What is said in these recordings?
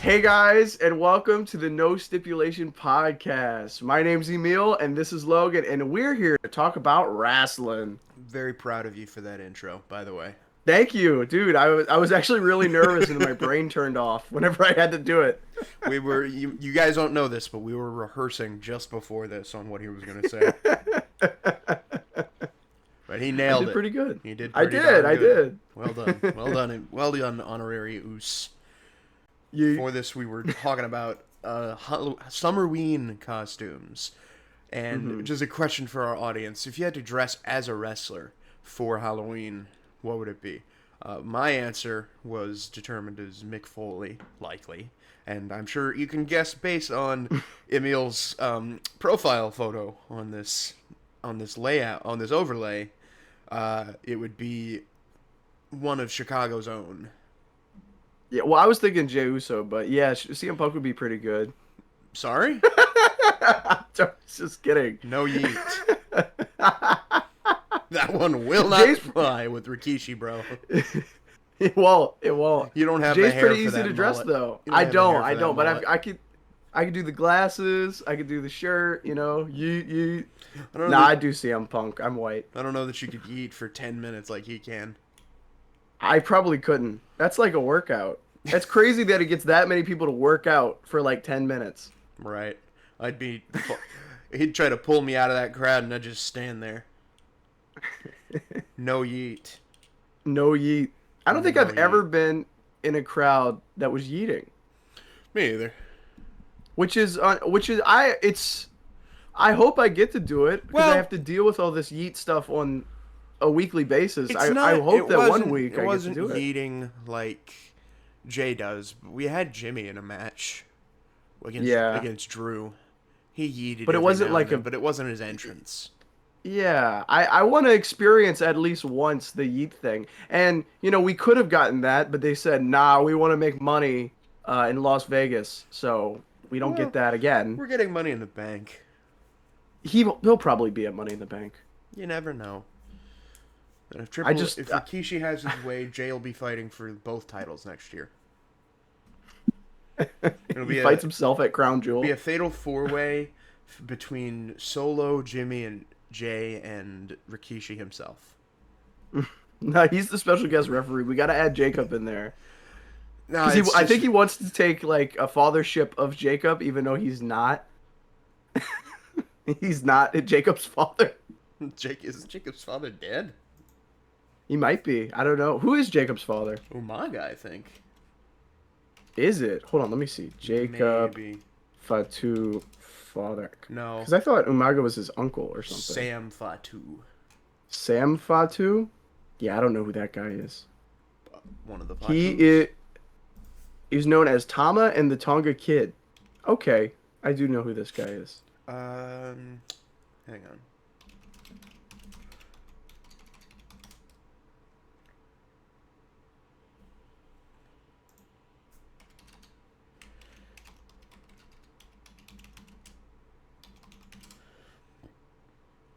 Hey guys, and welcome to the No Stipulation podcast. My name's Emil, and this is Logan, and we're here to talk about wrestling. Very proud of you for that intro, by the way. Thank you, dude. I was actually really nervous, and my brain turned off whenever I had to do it. You guys don't know this, but we were rehearsing just before this on what he was going to say. But he I nailed did it. pretty good. He did I pretty did. darn I good. did. Well done. Well done. Well done, honorary Oos. You, For this, we were talking about Summerween costumes. And just a question for our audience. If you had to dress as a wrestler for Halloween, what would it be? My answer was determined as Mick Foley, likely. And I'm sure you can guess based on Emil's profile photo on this layout, on this overlay, it would be one of Chicago's own. yeah, well, I was thinking Jey Uso, but yeah, CM Punk would be pretty good. Sorry? Just kidding. No yeet. That one will not Jay's fly with Rikishi, bro. It won't. It won't. You don't have the Jay's hair pretty for easy that to dress mullet. though. You I have the hair don't. for I that don't. But mullet. I could do the glasses. I could do the shirt. You know. You. I don't know Nah, that- I do CM Punk. I'm white. I don't know that you could eat for 10 minutes like he can. I probably couldn't. That's like a workout. That's crazy that it gets that many people to work out for like 10 minutes. Right. He'd try to pull me out of that crowd and I'd just stand there. No yeet. No yeet. I don't think No I've ever yeet. been in a crowd that was yeeting. Me either. I hope I get to do it because Well- I have to deal with all this yeet stuff on a weekly basis. It's I hope it that one wasn't- week it I get to wasn't do it. yeeting like Jay does. We had Jimmy in a match against Yeah. against Drew. He yeeted, But it every wasn't now like and then, a- but it wasn't his entrance. Yeah, I want to experience at least once the yeet thing. And, we could have gotten that, but they said, nah, we want to make money in Las Vegas, so we don't Well, get that again. We're getting Money in the Bank. He'll probably be at Money in the Bank. You never know. And if if I- Rikishi has his way, Jay will be fighting for both titles next year. It'll He be fights himself at Crown Jewel. be a fatal four-way between Solo, Jimmy, and Jay and Rikishi himself. No, he's the special guest referee. We got to add Jacob in there. No, 'Cause I think he wants to take like a fathership of Jacob, even though he's not. He's not Jacob's father. Jacob's father dead? He might be. I don't know. Who is Jacob's father? Umaga, I think. Is it? Hold on, let me see. Jacob Maybe. Fatu father. No. Because I thought Umaga was his uncle or something. Sam Fatu. Sam Fatu? Yeah, I don't know who that guy is. One of the He is known as Tama and the Tonga Kid. Okay, I do know who this guy is. Hang on.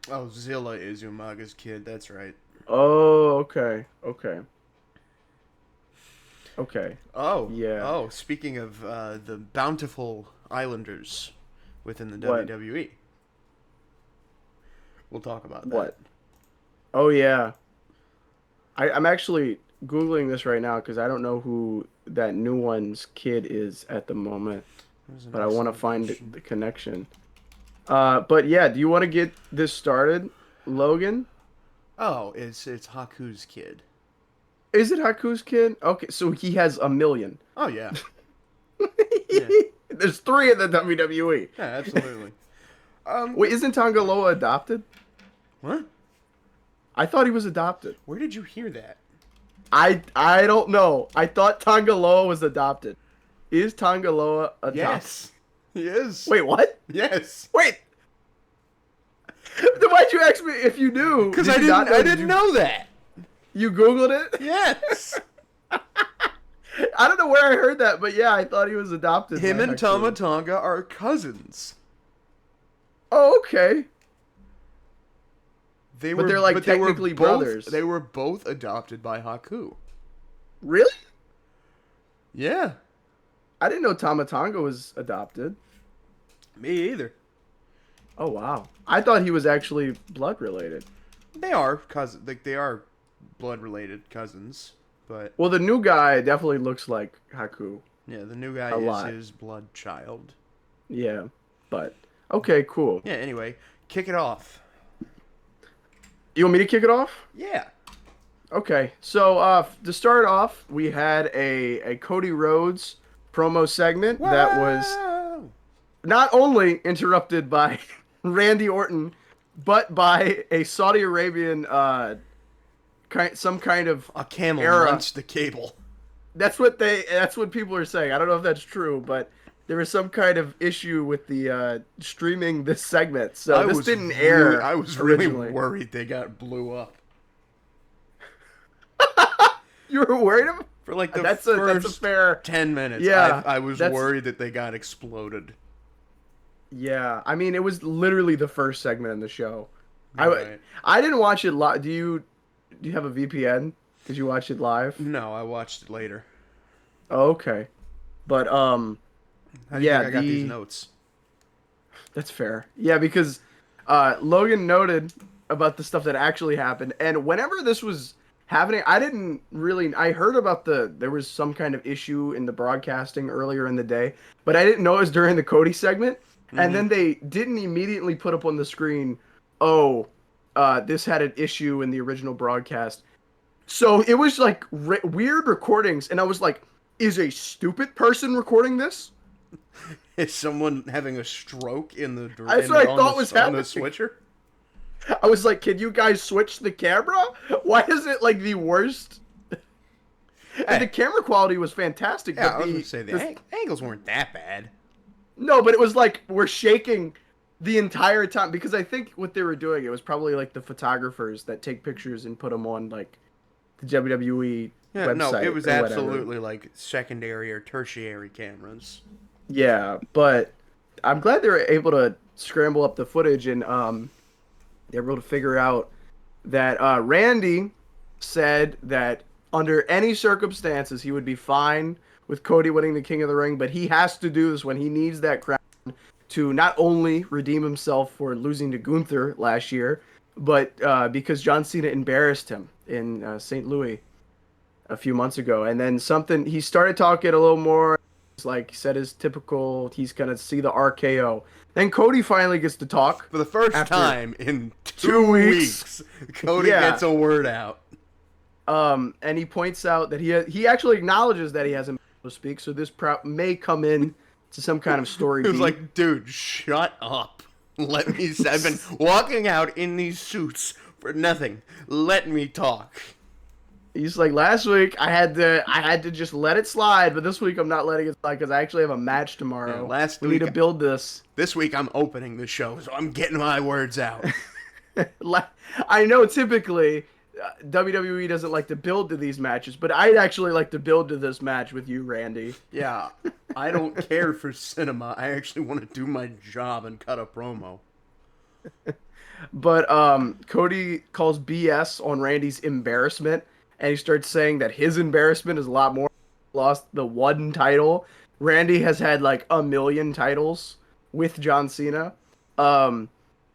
Oh, Zilla is Umaga's kid. That's right. Oh, okay. Oh, Yeah. Oh, speaking of the bountiful Islanders within the What? WWE, we'll talk about that. What? Oh, yeah. I'm actually Googling this right now because I don't know who that new one's kid is at the moment, There's an but I want to excellent find question. the connection. But yeah, do you want to get this started, Logan? Oh, it's Haku's kid. Is it Haku's kid? Okay, so he has a million. Oh yeah, Yeah. There's 3 in the WWE. yeah, absolutely. Wait, isn't Tongaloa adopted? What? I thought he was adopted. Where did you hear that? I don't know. I thought Tongaloa was adopted. Is Tongaloa adopted? Yes, he is. Wait, what? Yes. Wait. Then why'd you ask me if you knew? Because Did I you not didn't. I Did didn't you- know that. You Googled it? Yes. I don't know where I heard that, but yeah, I thought he was adopted. Him by and Haku. Tama Tonga are cousins. Oh, okay. They But were, they're, like, they were technically both- brothers. They were both adopted by Haku. Really? Yeah. I didn't know Tama Tonga was adopted. Me either. Oh wow. I thought he was actually blood related. They are cousins. Like they are blood related cousins. But Well, the new guy definitely looks like Haku yeah, the new guy a is lot. his blood child. Yeah. But okay, cool. Yeah. Anyway, kick it off. You want me to kick it off? Yeah. Okay. So to start off, we had a Cody Rhodes promo segment that was Whoa! not only interrupted by Randy Orton, but by a Saudi Arabian some kind of A camel era. munched the cable. That's what people are saying. I don't know if that's true, but there was some kind of issue with the streaming this segment. So this didn't air I was really originally. worried they got blew up You were worried of? for like the That's a first fair. 10 minutes. Yeah, I was that's worried that they got exploded. yeah. I mean, it was literally the first segment in the show. Right. I didn't watch it live. Do you have a VPN? Did you watch it live? No, I watched it later. Oh, okay. But How do you yeah, think I got these notes? that's fair. Yeah, because Logan noted about the stuff that actually happened, and whenever this was happening, I didn't really. I heard about there was some kind of issue in the broadcasting earlier in the day, but I didn't know it was during the Cody segment. And Mm-hmm. then they didn't immediately put up on the screen, oh, this had an issue in the original broadcast. So it was like weird recordings, and I was like, is a stupid person recording this? Is someone having a stroke in the That's what I thought was on the happening. switcher? I was like, can you guys switch the camera? Why is it like the worst? And the Hey, camera quality was fantastic, yeah, but I was gonna say the angles weren't that bad. no, but it was like we're shaking the entire time because I think what they were doing, it was probably like the photographers that take pictures and put them on like the WWE Yeah, no, it website was or whatever. absolutely like secondary or tertiary cameras. Yeah, but I'm glad they were able to scramble up the footage and they were able to figure out that Randy said that under any circumstances he would be fine with Cody winning the King of the Ring, but he has to do this when he needs that crown to not only redeem himself for losing to Gunther last year, but because John Cena embarrassed him in St. Louis a few months ago. And then something, he started talking a little more. It's like he said his typical, he's going to see the RKO. Then Cody finally gets to talk For the first after time in 2 2 weeks, Cody Yeah. gets a word out. And he points out that he actually acknowledges that he hasn't been able to speak, so this may come in to some kind of story He was beat. like, dude, shut up. Let me. I've been walking out in these suits for nothing. Let me talk. He's like, last week I had to just let it slide, but this week I'm not letting it slide because I actually have a match Yeah, tomorrow. last We need week, to build this. this week I'm opening the show, so I'm getting my words out. I know typically WWE doesn't like to build to these matches, but I'd actually like to build to this match with you, Randy. Yeah, I don't care for cinema. I actually want to do my job and cut a promo. But Cody calls BS on Randy's embarrassment, and he starts saying that his embarrassment is a lot more. Lost the one title. Randy has had like a million titles with John Cena. Um,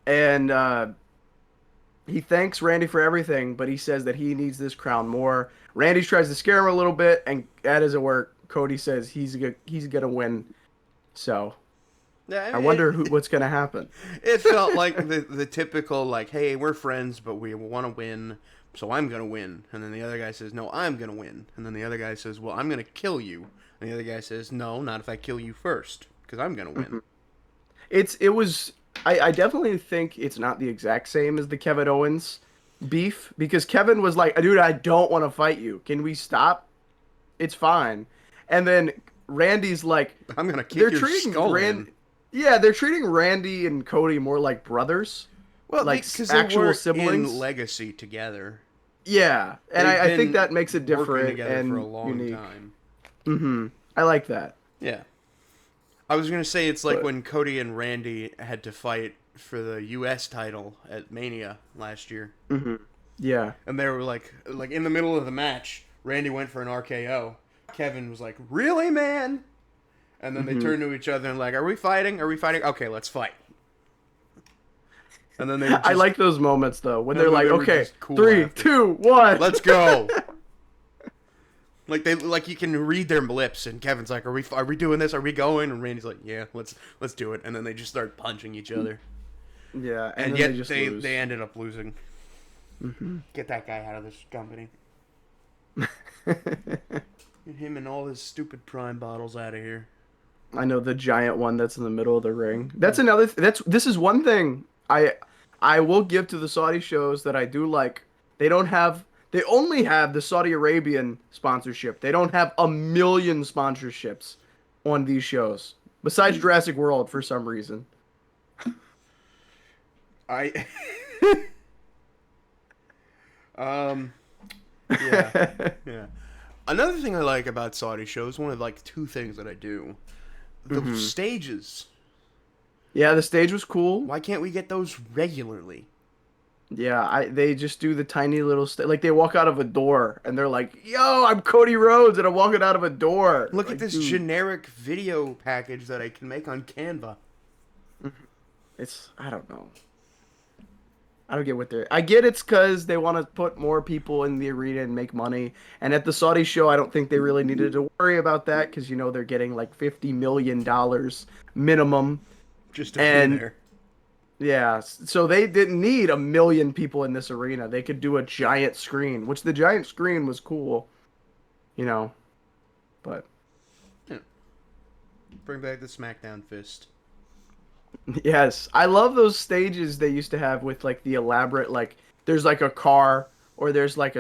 and he thanks Randy for everything, but he says that he needs this crown more. Randy tries to scare him a little bit, and that doesn't work. Cody says he's gonna win. So Yeah, I wonder what's gonna happen. it felt like the typical like, hey, we're friends, but we want to win, so I'm gonna win. And then the other guy says, no, I'm gonna win. And then the other guy says, well, I'm gonna kill you. And the other guy says, no, not if I kill you first, because I'm gonna win. It was I definitely think it's not the exact same as the Kevin Owens beef because Kevin was like, dude, I don't want to fight you. Can we stop? It's fine. And then Randy's like, I'm gonna kick they're your treating skull in. yeah, they're treating Randy and Cody more like brothers, Well, like because actual they were siblings. in Legacy together. Yeah, and They've I think been that makes it working different together and for a long unique. time. I like that. Yeah. I was gonna say it's like But when Cody and Randy had to fight for the U.S. title at Mania last year, yeah, and they were like in the middle of the match, Randy went for an RKO. Kevin was like, "Really, man?" And then they turn to each other and like, are we fighting? Are we fighting? Okay, let's fight. And then they would I just, like those moments though when and they're then like, they would okay, just cool 3, after. 2, 1, Let's go. Like they like you can read their lips, and Kevin's like, "Are we doing this? Are we going?" And Randy's like, "Yeah, let's do it." And then they just start punching each other, Yeah, and then yet they just they lose. ended up losing. Get that guy out of this company. Get him and all his stupid Prime bottles out of here. I know the giant one that's in the middle of the ring. That's another. This is one thing I will give to the Saudi shows that I do like. They don't have. They only have the Saudi Arabian sponsorship. They don't have a million sponsorships on these shows besides Jurassic World for some reason. I yeah. Yeah. Another thing I like about Saudi shows, one of like two things that I do. The stages. Yeah, the stage was cool. Why can't we get those regularly? Yeah, they just do the tiny little like they walk out of a door and they're like, "Yo, I'm Cody Rhodes and I'm walking out of a door." Look Like, at this dude, generic video package that I can make on Canva. I don't know. I don't get what they're. I get it's because they want to put more people in the arena and make money. And at the Saudi show, I don't think they really needed to worry about that because they're getting like $50 million minimum. Just to And be there. yeah, so they didn't need a million people in this arena. They could do a giant screen, which the giant screen was cool, but Yeah. Bring back the Smackdown fist. yes, I love those stages they used to have with like the elaborate like there's like a car or there's like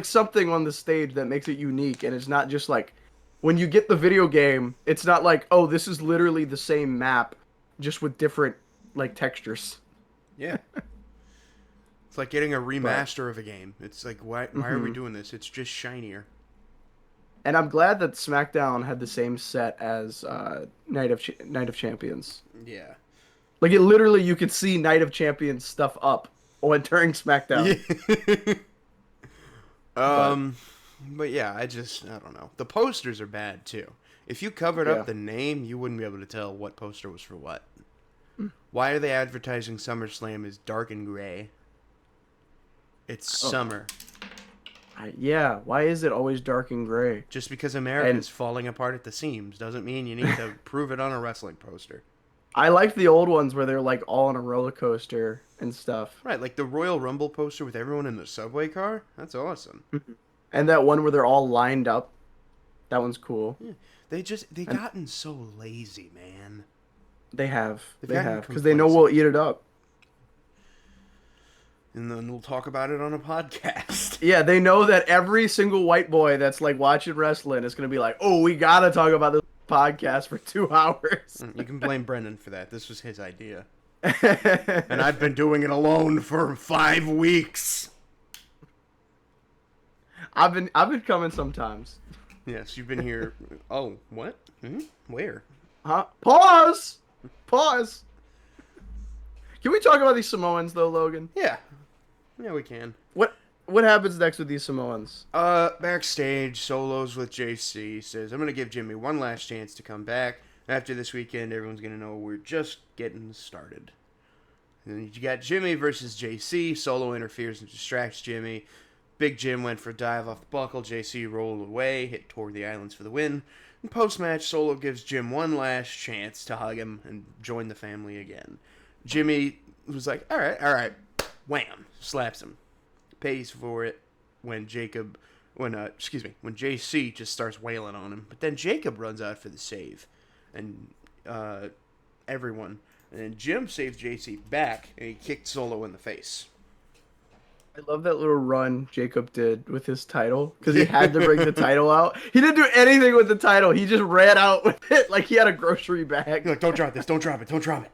something on the stage that makes it unique and it's not just like when you get the video game, it's not like, oh, this is literally the same map just with different like textures. Yeah. It's like getting a remaster of a game. It's like, why are we doing this? It's just shinier. And I'm glad that SmackDown had the same set as Night of Champions. Yeah. Like it literally, you could see Night of Champions stuff up during SmackDown. Yeah. But yeah, I don't know. The posters are bad too. If you covered Yeah. up the name, you wouldn't be able to tell what poster was for what. Why are they advertising SummerSlam as dark and gray? It's summer. Yeah, why is it always dark and gray? Just because America is falling apart at the seams doesn't mean you need to prove it on a wrestling poster. I like the old ones where they're like all on a roller coaster and stuff. Right, like the Royal Rumble poster with everyone in the subway car. That's awesome. And that one where they're all lined up. That one's cool. Yeah. They gotten so lazy, man. They have. They've They gotten have. Because they know complacent. we'll eat it up. And then we'll talk about it on a podcast. Yeah, they know that every single white boy that's like watching wrestling is going to be like, oh, we got to talk about this podcast for 2 hours. You can blame Brendan for that. This was his idea. And I've been doing it alone for 5 weeks. I've been coming sometimes. Yes, you've been here. Oh, what? Where? Huh? Pause. Can we talk about these Samoans though, Logan? Yeah. Yeah, we can. What happens next with these Samoans? Backstage, Solos with JC says, I'm going to give Jimmy one last chance to come back. After this weekend, everyone's going to know we're just getting started. And then you got Jimmy versus JC. Solo interferes and distracts Jimmy. Big Jim went for a dive off the buckle. JC rolled away, hit toward the islands for the win. And post-match, Solo gives Jim one last chance to hug him and join the family again. Jimmy was like, all right. Wham. Slaps him. Pays for it when JC just starts wailing on him. But then Jacob runs out for the save. And everyone. And then Jim saves JC back, and he kicked Solo in the face. I love that little run Jacob did with his title because he had to bring the title out. He didn't do anything with the title. He just ran out with it like he had a grocery bag. He's like, don't drop this. Don't drop it. Don't drop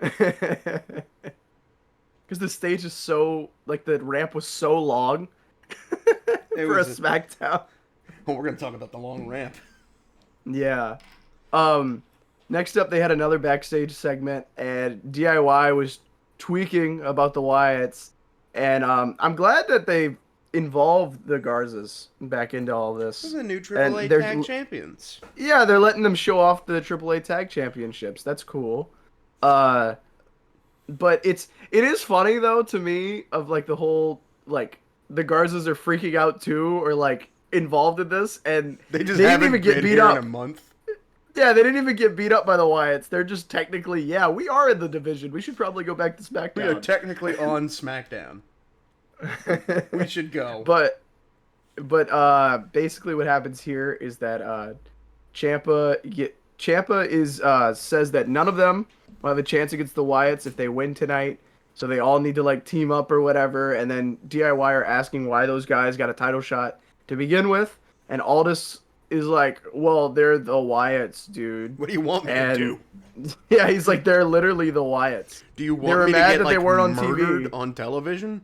it. Because the stage is so, like, the ramp was so long for a SmackDown. Oh, we're going to talk about the long ramp. Yeah. Next up, they had another backstage segment, and DIY was tweaking about the Wyatts. And I'm glad that they involve the Garzas back into all They're this, the new and AAA they're tag champions. yeah, they're letting them show off the AAA tag championships. That's cool. Uh, but it is funny though to me of like the whole like the Garzas are freaking out too or like involved in this and They just they didn't even haven't get been beat here in a up. month. Yeah, they didn't even get beat up by the Wyatts. They're just technically, yeah, we are in the division. We should probably go back to We are SmackDown. technically on Smackdown. We should go. but basically what happens here is that Champa is says that none of them will have a chance against the Wyatts if they win tonight. So they all need to like team up or whatever. And then DIY are asking why those guys got a title shot to begin with. And Aldis is like, well, they're the Wyatts, dude. What do you want me to And do? yeah, he's like, they're literally the Wyatts. Do you They want were me to mad get that they like weren't on murdered TV. on television?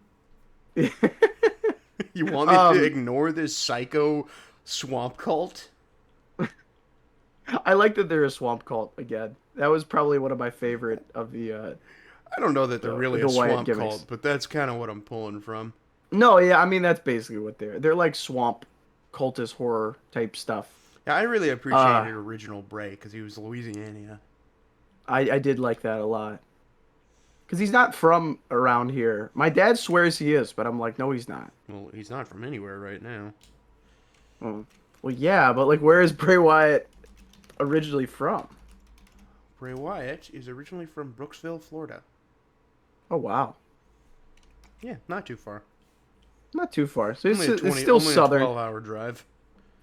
You want me to ignore this psycho swamp cult? I like that they're a swamp cult again. That was probably one of my favorite of I don't know that they're really a Wyatt swamp gimmicks. cult, but that's kind of what I'm pulling from. No, yeah, I mean that's basically what they're. They're like swamp cultist horror type stuff. Yeah, I really appreciated original Bray because he was Louisiana. I did like that a lot. Cause he's not from around here. My dad swears he is, but I'm like, no, he's not. Well, he's not from anywhere right now. Well, yeah, but like, where is Bray Wyatt originally from? Bray Wyatt is originally from Brooksville, Florida. Oh wow, Yeah, not too far. not too far. So it's, Only a it's still only southern. a 12-hour drive.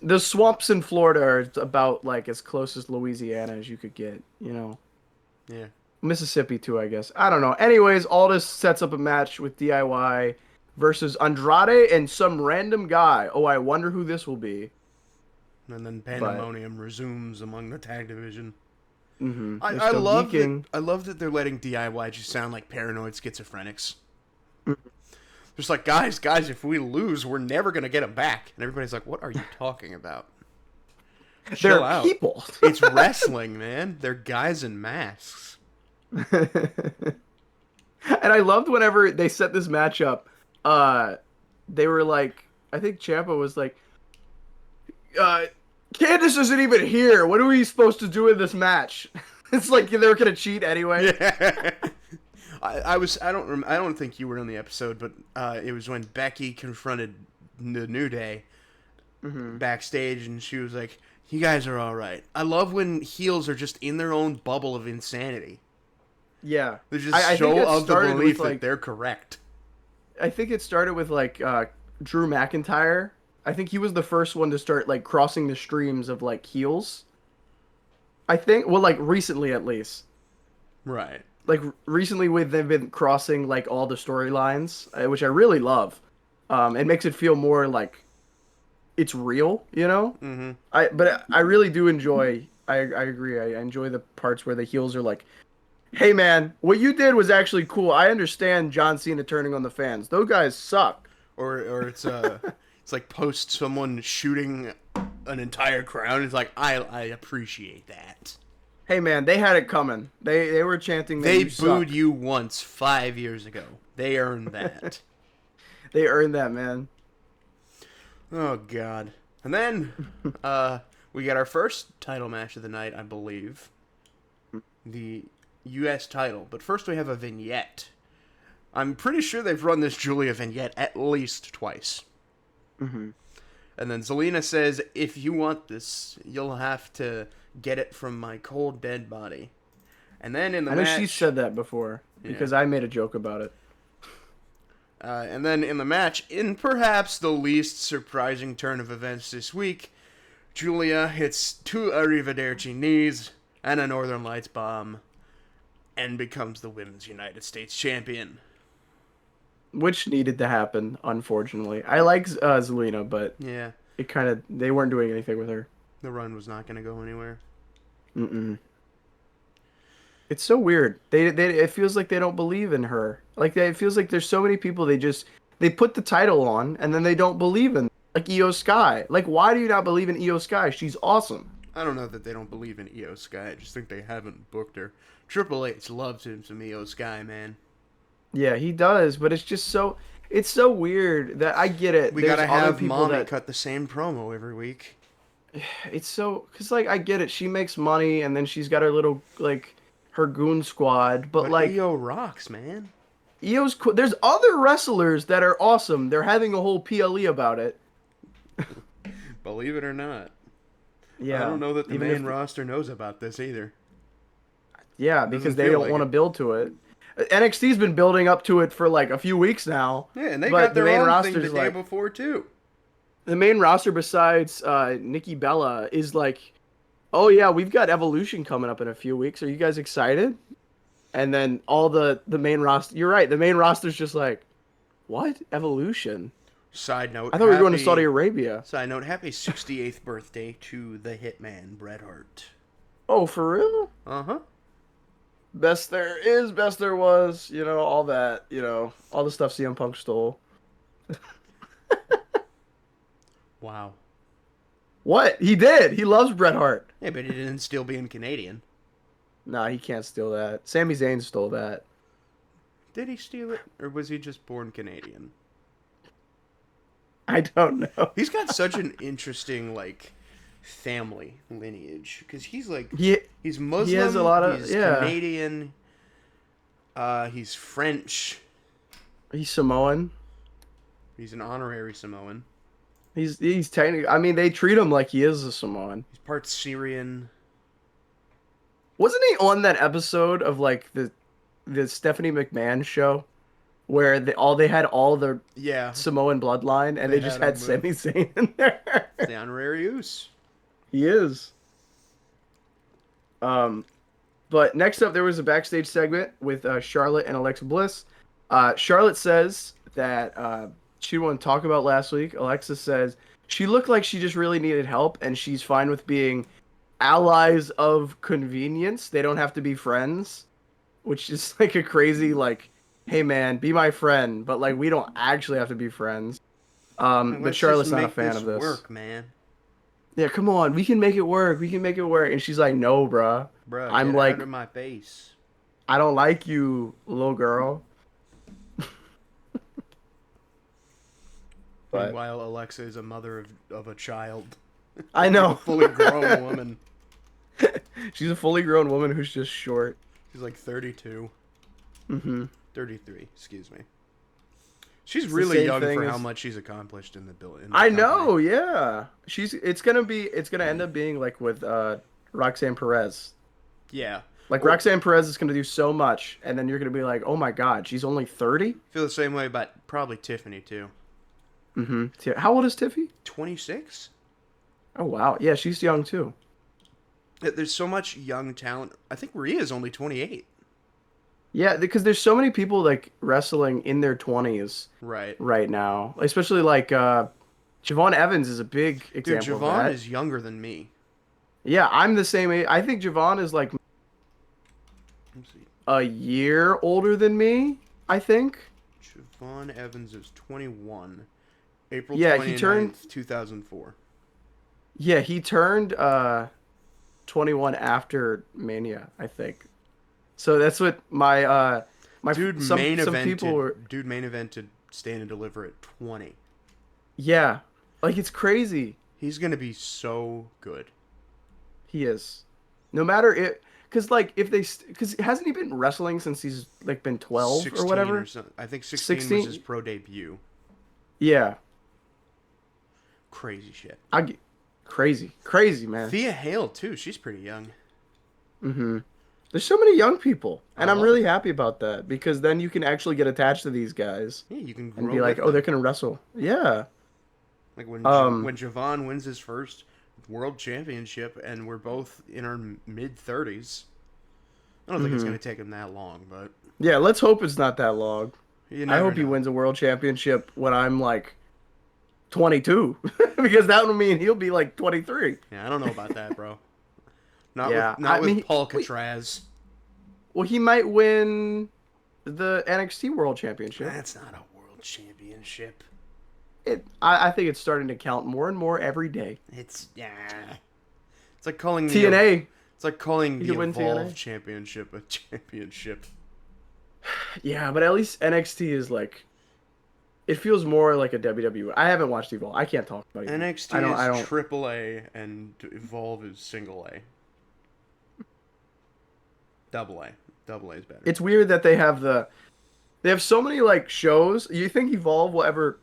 The swamps in Florida are about like as close as Louisiana as you could get. You know. Yeah. Mississippi too, I guess. I don't know. Anyways, Aldis sets up a match with DIY versus Andrade and some random guy. Oh, I wonder who this will be. And then pandemonium resumes among the tag division. Mm-hmm. I love that. I love that they're letting DIY just sound like paranoid schizophrenics. Just like guys, if we lose, we're never gonna get them back. And everybody's like, "What are you talking about?" Chill They're out. people. It's wrestling, man. They're guys in masks. And I loved whenever they set this match up. They were like, I think Ciampa was like, Candice isn't even here. What are we supposed to do in this match? It's like they're gonna cheat anyway. Yeah. I don't think you were on the episode, but it was when Becky confronted the New Day backstage, and she was like, "You guys are all right." I love when heels are just in their own bubble of insanity. Yeah, They're just I so think it of the started belief with, that like, they're correct. I think it started with like Drew McIntyre. I think he was the first one to start like crossing the streams of like heels. I think, well, like recently at least. Right. Like recently, they've been crossing like all the storylines, which I really love. It makes it feel more like it's real, you know. Mm-hmm. But I really do enjoy. I agree. I enjoy the parts where the heels are like, "Hey man, what you did was actually cool. I understand John Cena turning on the fans. Those guys suck." Or it's it's like post someone shooting an entire crowd. It's like I appreciate that. Hey man, they had it coming. They were chanting that They you booed suck. you once 5 years ago. They earned that. They earned that, man. Oh God. And then we got our first title match of the night, I believe. The US title. But first we have a vignette. I'm pretty sure they've run this Julia vignette at least twice. Mm-hmm. And then Zelina says, "If you want this, you'll have to get it from my cold dead body." And then in the I know match, she said that before because I made a joke about it. and then in the match, in perhaps the least surprising turn of events this week, Julia hits 2 Arrivederci knees and a Northern Lights bomb, and becomes the Women's United States Champion. Which needed to happen, unfortunately. I like Zelina, but Yeah, it kind of they weren't doing anything with her. the run was not going to go anywhere. Mm-mm. It's so weird. They it feels like they don't believe in her. Like it feels like there's so many people they put the title on and then they don't believe in like Io Sky. Like why do you not believe in Io Sky? She's awesome. I don't know that they don't believe in Io Sky. I just think they haven't booked her. Triple H loves him some Io Sky, man. Yeah, he does, but it's just so it's so weird that I get it. We There's gotta other have people mommy that cut the same promo every week. it's so because like I get it. She makes money and then she's got her little like her goon squad, but But like Io rocks, man. Io's cool. There's other wrestlers that are awesome. They're having a whole PLE about it. Believe it or not. I Yeah, don't know that the even main if roster knows about this either. yeah, Doesn't because they feel don't like want to it. build to it. NXT's been building up to it for like a few weeks now, Yeah, and they got but the their main own thing roster's the day like before too. the main roster besides Nikki Bella is like, oh yeah, we've got Evolution coming up in a few weeks. Are you guys excited? And then all the main roster. You're right. The main roster's just like, what Evolution? Side note, I thought we were going to Saudi Arabia. happy 68th birthday to the Hitman, Bret Hart. Oh, for real? Uh-huh. Best there is, best there was. You know all that. You know all the stuff CM Punk stole. Wow. What he did? He loves Bret Hart. Yeah, but he didn't steal being Canadian. Nah, he can't steal that. Sami Zayn stole that. Did he steal it? Or was he just born Canadian? I don't know. He's got such an interesting, like, family lineage. Because he's, like, He he's Muslim, he has a lot of he's yeah. Canadian, he's French, He's Samoan. he's an honorary Samoan, He's technically. I mean, they treat him like he is a Samoan. he's part Syrian. Wasn't he on that episode of like the Stephanie McMahon show where they had all the Yeah, Samoan bloodline and they just had him Sami Zayn in there? the honorary use. He is. But next up, there was a backstage segment with Charlotte and Alexa Bliss. Charlotte says that she didn't want to talk about last week. Alexa says she looked like she just really needed help, and she's fine with being allies of convenience. They don't have to be friends, which is like a crazy like, hey man, be my friend, but like we don't actually have to be friends. But Let's Charlotte's just not a make fan this of this. work, man. Yeah, come on, we can make it work. We can make it work. And she's like, no, bruh. Bruh, I'm get like, out of my face. I don't like you, little girl. But Meanwhile, Alexa is a mother of a child. I know. Fully grown woman. She's a fully grown woman who's just short. She's like 32. Mm-hmm. 33, excuse me. She's It's the really same young thing for as- how much she's accomplished in the bill. I know, yeah. It's gonna end up being like with Roxanne Perez. Yeah. Like Well, Roxanne Perez is gonna do so much, and then you're gonna be like, oh my god, she's only 30? feel the same way about probably Tiffany too. Mm-hmm. How old is Tiffy? 26? Oh wow, yeah, she's young too. There's so much young talent. I think Rhea is only 28. Yeah, because there's so many people like wrestling in their 20s Right. right now, especially like Javon Evans is a big Dude, example of Javon that. is younger than me. Yeah, I'm the same age. I think Javon is like Let's see. a year older than me, I think. Javon Evans is 21. April Yeah, 29th, he turned 2004. Yeah, he turned 21 after Mania, I think. So that's what my Dude some main some evented. people were Dude main evented Stand and Deliver at 20. yeah. Like it's crazy. He's gonna be so good. He is. No matter it cuz like if they cuz hasn't he been wrestling since he's like been 12 16 or whatever? Or something. I think 16 was 16? his pro debut. Yeah. Crazy shit. Crazy, man. Thea Hale too. She's pretty young. Mhm. There's so many young people, and I'm love really it. happy about that because then you can actually get attached to these guys Yeah, you can and grow be like, with "Oh, they're them. going to wrestle." Yeah. Like when Um, Javon wins his first world championship, and we're both in our mid 30s. I don't think it's gonna take him that long, but Yeah, let's hope it's not that long. you I never hope he know. wins a world championship when I'm like 22 because that would mean he'll be like 23. Yeah, I don't know about that, bro. Not Yeah, with not I with mean, Paul wait. Catraz. Well, he might win the NXT World Championship. That's not a world championship. I think it's starting to count more and more every day. It's yeah. It's like calling TNA. It's like calling You the could win Evolve TNA. Championship a championship. Yeah, but at least NXT is like It feels more like a WWE. I haven't watched Evolve. I can't talk about Evolve. I NXT don't. I is don't. triple A and Evolve is single A. Double A. Double A is better. It's weird that they have they have so many like shows. You think Evolve will ever,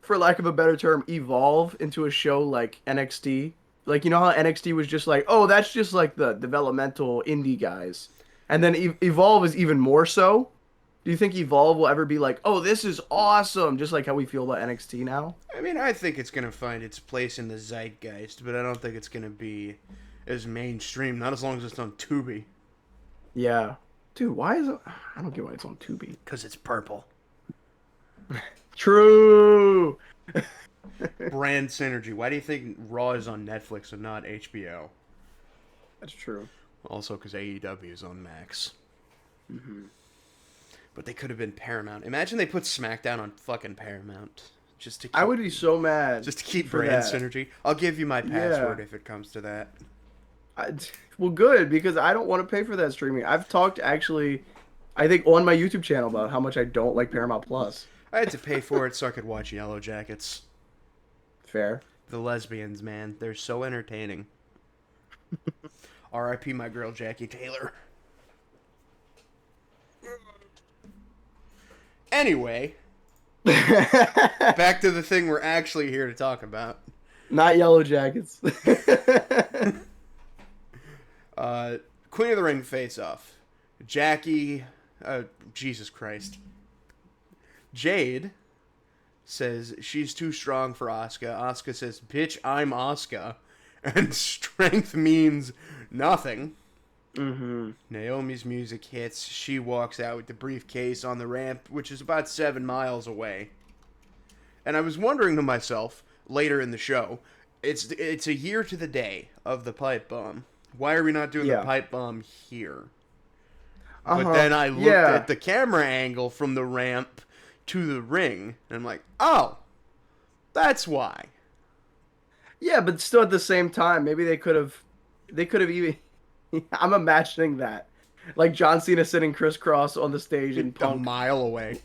for lack of a better term, evolve into a show like NXT? Like you know how NXT was just like, oh, that's just like the developmental indie guys, and then Evolve is even more so. Do you think Evolve will ever be like, oh, this is awesome, just like how we feel about NXT now? I mean, I think it's going to find its place in the zeitgeist, but I don't think it's going to be as mainstream. Not as long as it's on Tubi. Yeah, dude, why is it? I don't get why it's on Tubi. Because it's purple. True. Brand synergy. Why do you think Raw is on Netflix and not HBO? That's true. Also, because AEW is on Max. Hmm. But they could have been Paramount. Imagine they put SmackDown on fucking Paramount. Just to keep, I would be so mad. just to keep for brand that. synergy. I'll give you my password Yeah. if it comes to that. I, well, good because I don't want to pay for that streaming. I've talked actually, I think on my YouTube channel about how much I don't like Paramount Plus. I had to pay for it so I could watch Yellow Jackets. Fair. The lesbians, man. They're so entertaining. R.I.P. my girl Jackie Taylor. Anyway, back to the thing we're actually here to talk about. Not Yellow Jackets. Queen of the Ring face-off. Jackie... Jesus Christ. Jade says she's too strong for Asuka. Asuka says, bitch, I'm Asuka. And strength means nothing. Mm-hmm. Naomi's music hits. She walks out with the briefcase on the ramp, which is about 7 miles away. And I was wondering to myself, later in the show, it's a year to the day of the pipe bomb. Why are we not doing the pipe bomb here? But then I looked at the camera angle from the ramp to the ring, and I'm like, oh, that's why. Yeah, but still at the same time, maybe they could have even. I'm imagining that, like John Cena sitting crisscross on the stage and A Punk. mile away.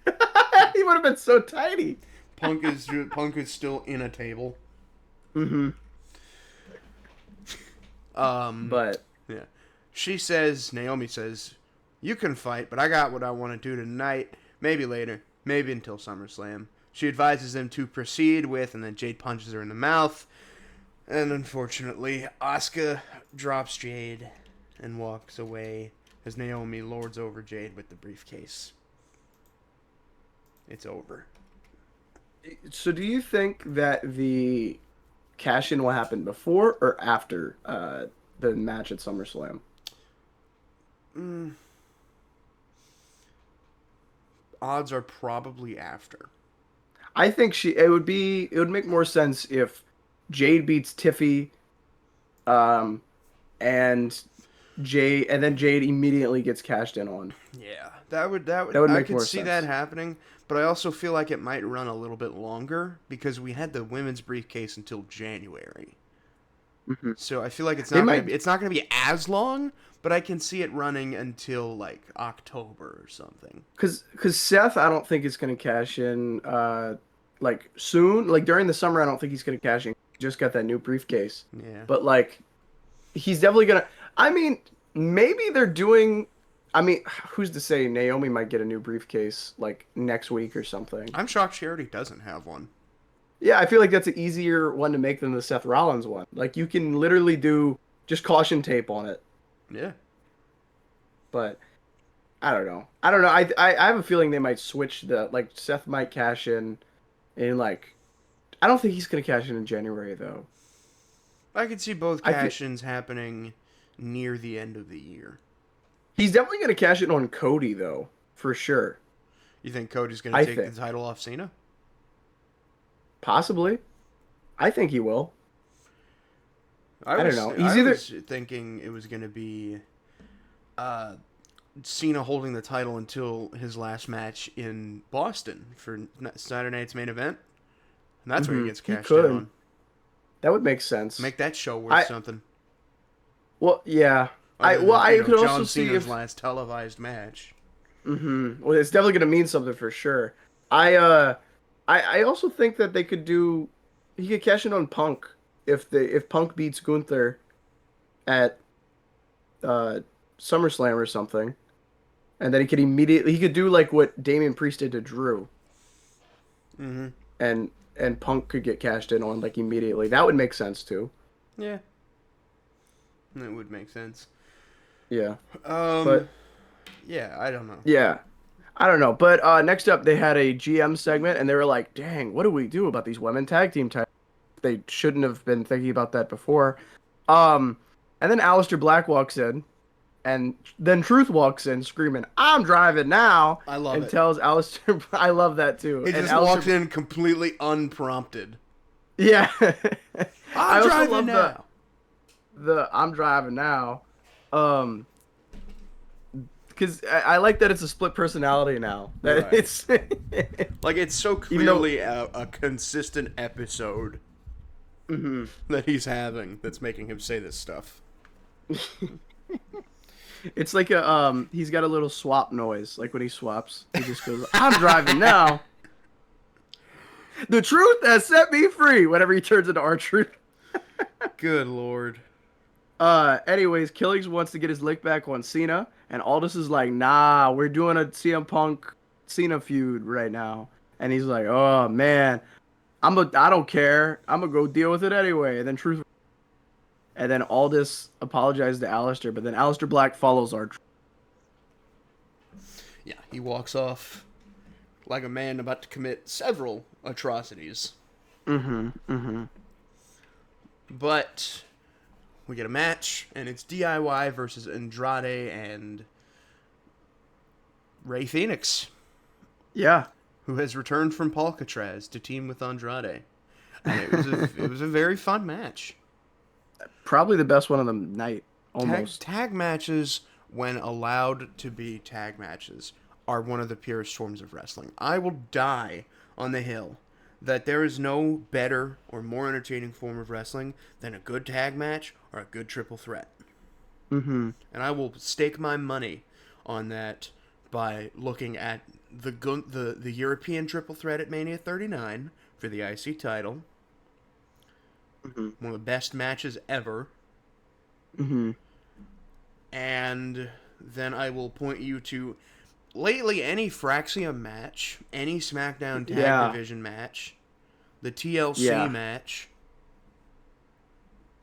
He would have been so tiny. Punk is still in a table. Mm-hmm. But Yeah. Naomi says, you can fight, but I got what I want to do tonight. Maybe later. Maybe until SummerSlam. She advises them to proceed with, and then Jade punches her in the mouth. And unfortunately, Asuka drops Jade and walks away as Naomi lords over Jade with the briefcase. It's over. so, do you think that the cash-in will happen before or after the match at SummerSlam? Odds are probably after. I think it would make more sense if Jade beats Tiffy, and then Jade immediately gets cashed in on. Yeah, that would That would I make could more see sense. that happening, but I also feel like it might run a little bit longer because we had the women's briefcase until January. Mhm. So I feel like They might, it's not gonna be as long, but I can see it running until like October or something. cause Seth, I don't think is gonna cash in like soon. Like during the summer, I don't think he's gonna cash in. He just got that new briefcase, Yeah. but like he's definitely gonna. I mean, maybe they're doing. I mean, who's to say Naomi might get a new briefcase like next week or something? I'm shocked she already doesn't have one. Yeah, I feel like that's an easier one to make than the Seth Rollins one. Like you can literally do just caution tape on it. Yeah. But I don't know. I don't know. I have a feeling they might switch like Seth might cash in like I don't think he's gonna cash in January though. I could see both I thi- cash-ins happening near the end of the year. He's definitely gonna cash in on Cody though, for sure. You think Cody's gonna I take think the title off Cena? possibly. I think he will. I don't know. He's I either was thinking it was gonna be Cena holding the title until his last match in Boston for Saturday night's main event, and that's where he gets he cashed in could. on. That would make sense. Make that show worth I something. well, yeah. Other than, I could John also see Cena's if last televised match. Well, it's definitely gonna mean something for sure. I uh, I also think that they could do. He could cash in on Punk if Punk beats Gunther at uh SummerSlam or something, and then he could do like what Damian Priest did to Drew, Mm-hmm. and Punk could get cashed in on like immediately. That would make sense too. Yeah, that would make sense. Yeah, Um, but yeah, I don't know. yeah. I don't know. But next up, they had a GM segment, and they were like, "Dang, what do we do about these women tag team titles? They shouldn't have been thinking about that before." Um, and then Aleister Black walks in, and then Truth walks in, screaming, "I'm driving now!" I love and it. tells Aleister, "I love that too." He And just walks Aleister, in completely unprompted. yeah. I I'm also driving love now. the "I'm driving now," um, because I like that it's a split personality now. That Right. it's Like, it's so even though. clearly a consistent episode Mhm. that he's having that's making him say this stuff. It's like a he's got a little swap noise, like when he swaps. He just goes, "I'm driving now. The truth has set me free." Whenever he turns into our truth. Good lord. Anyways, Killings wants to get his lick back on Cena, and Aldous is like, "Nah, we're doing a CM Punk Cena feud right now." And he's like, "Oh man, I don't care. I'm gonna go deal with it anyway." And then Truth, and then Aldous apologized to Aleister, but then Aleister Black follows our. Yeah, he walks off like a man about to commit several atrocities. Mm-hmm. Mm-hmm. But we get a match, and it's DIY versus Andrade and Ray Phoenix, Yeah. who has returned from Palcatraz to team with Andrade. And it was a very fun match. Probably the best one of the night, Tag almost. tag matches, when allowed to be tag matches, are one of the purest forms of wrestling. I will die on the hill that there is no better or more entertaining form of wrestling than a good tag match or a good triple threat. Mm-hmm. And I will stake my money on that by looking at the European triple threat at Mania 39 for the IC title, Mm-hmm. one of the best matches ever. Mm-hmm. And then I will point you to lately any Fraxium match, any SmackDown Tag Yeah. Division match, the TLC Yeah. match.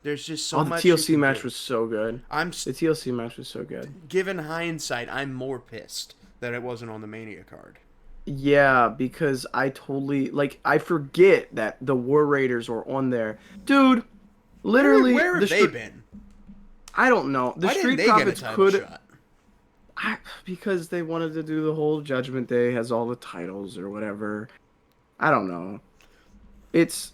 There's just so Oh, the much you TLC can match do. was so good. I'm The TLC match was so good. given hindsight, I'm more pissed that it wasn't on the Mania card. Yeah, because I totally like I forget that the War Raiders were on there. Dude, literally Where have they been? I don't know. The Why didn't Street they get a Profits title could shot? because they wanted to do the whole Judgment Day has all the titles or whatever. I don't know. It's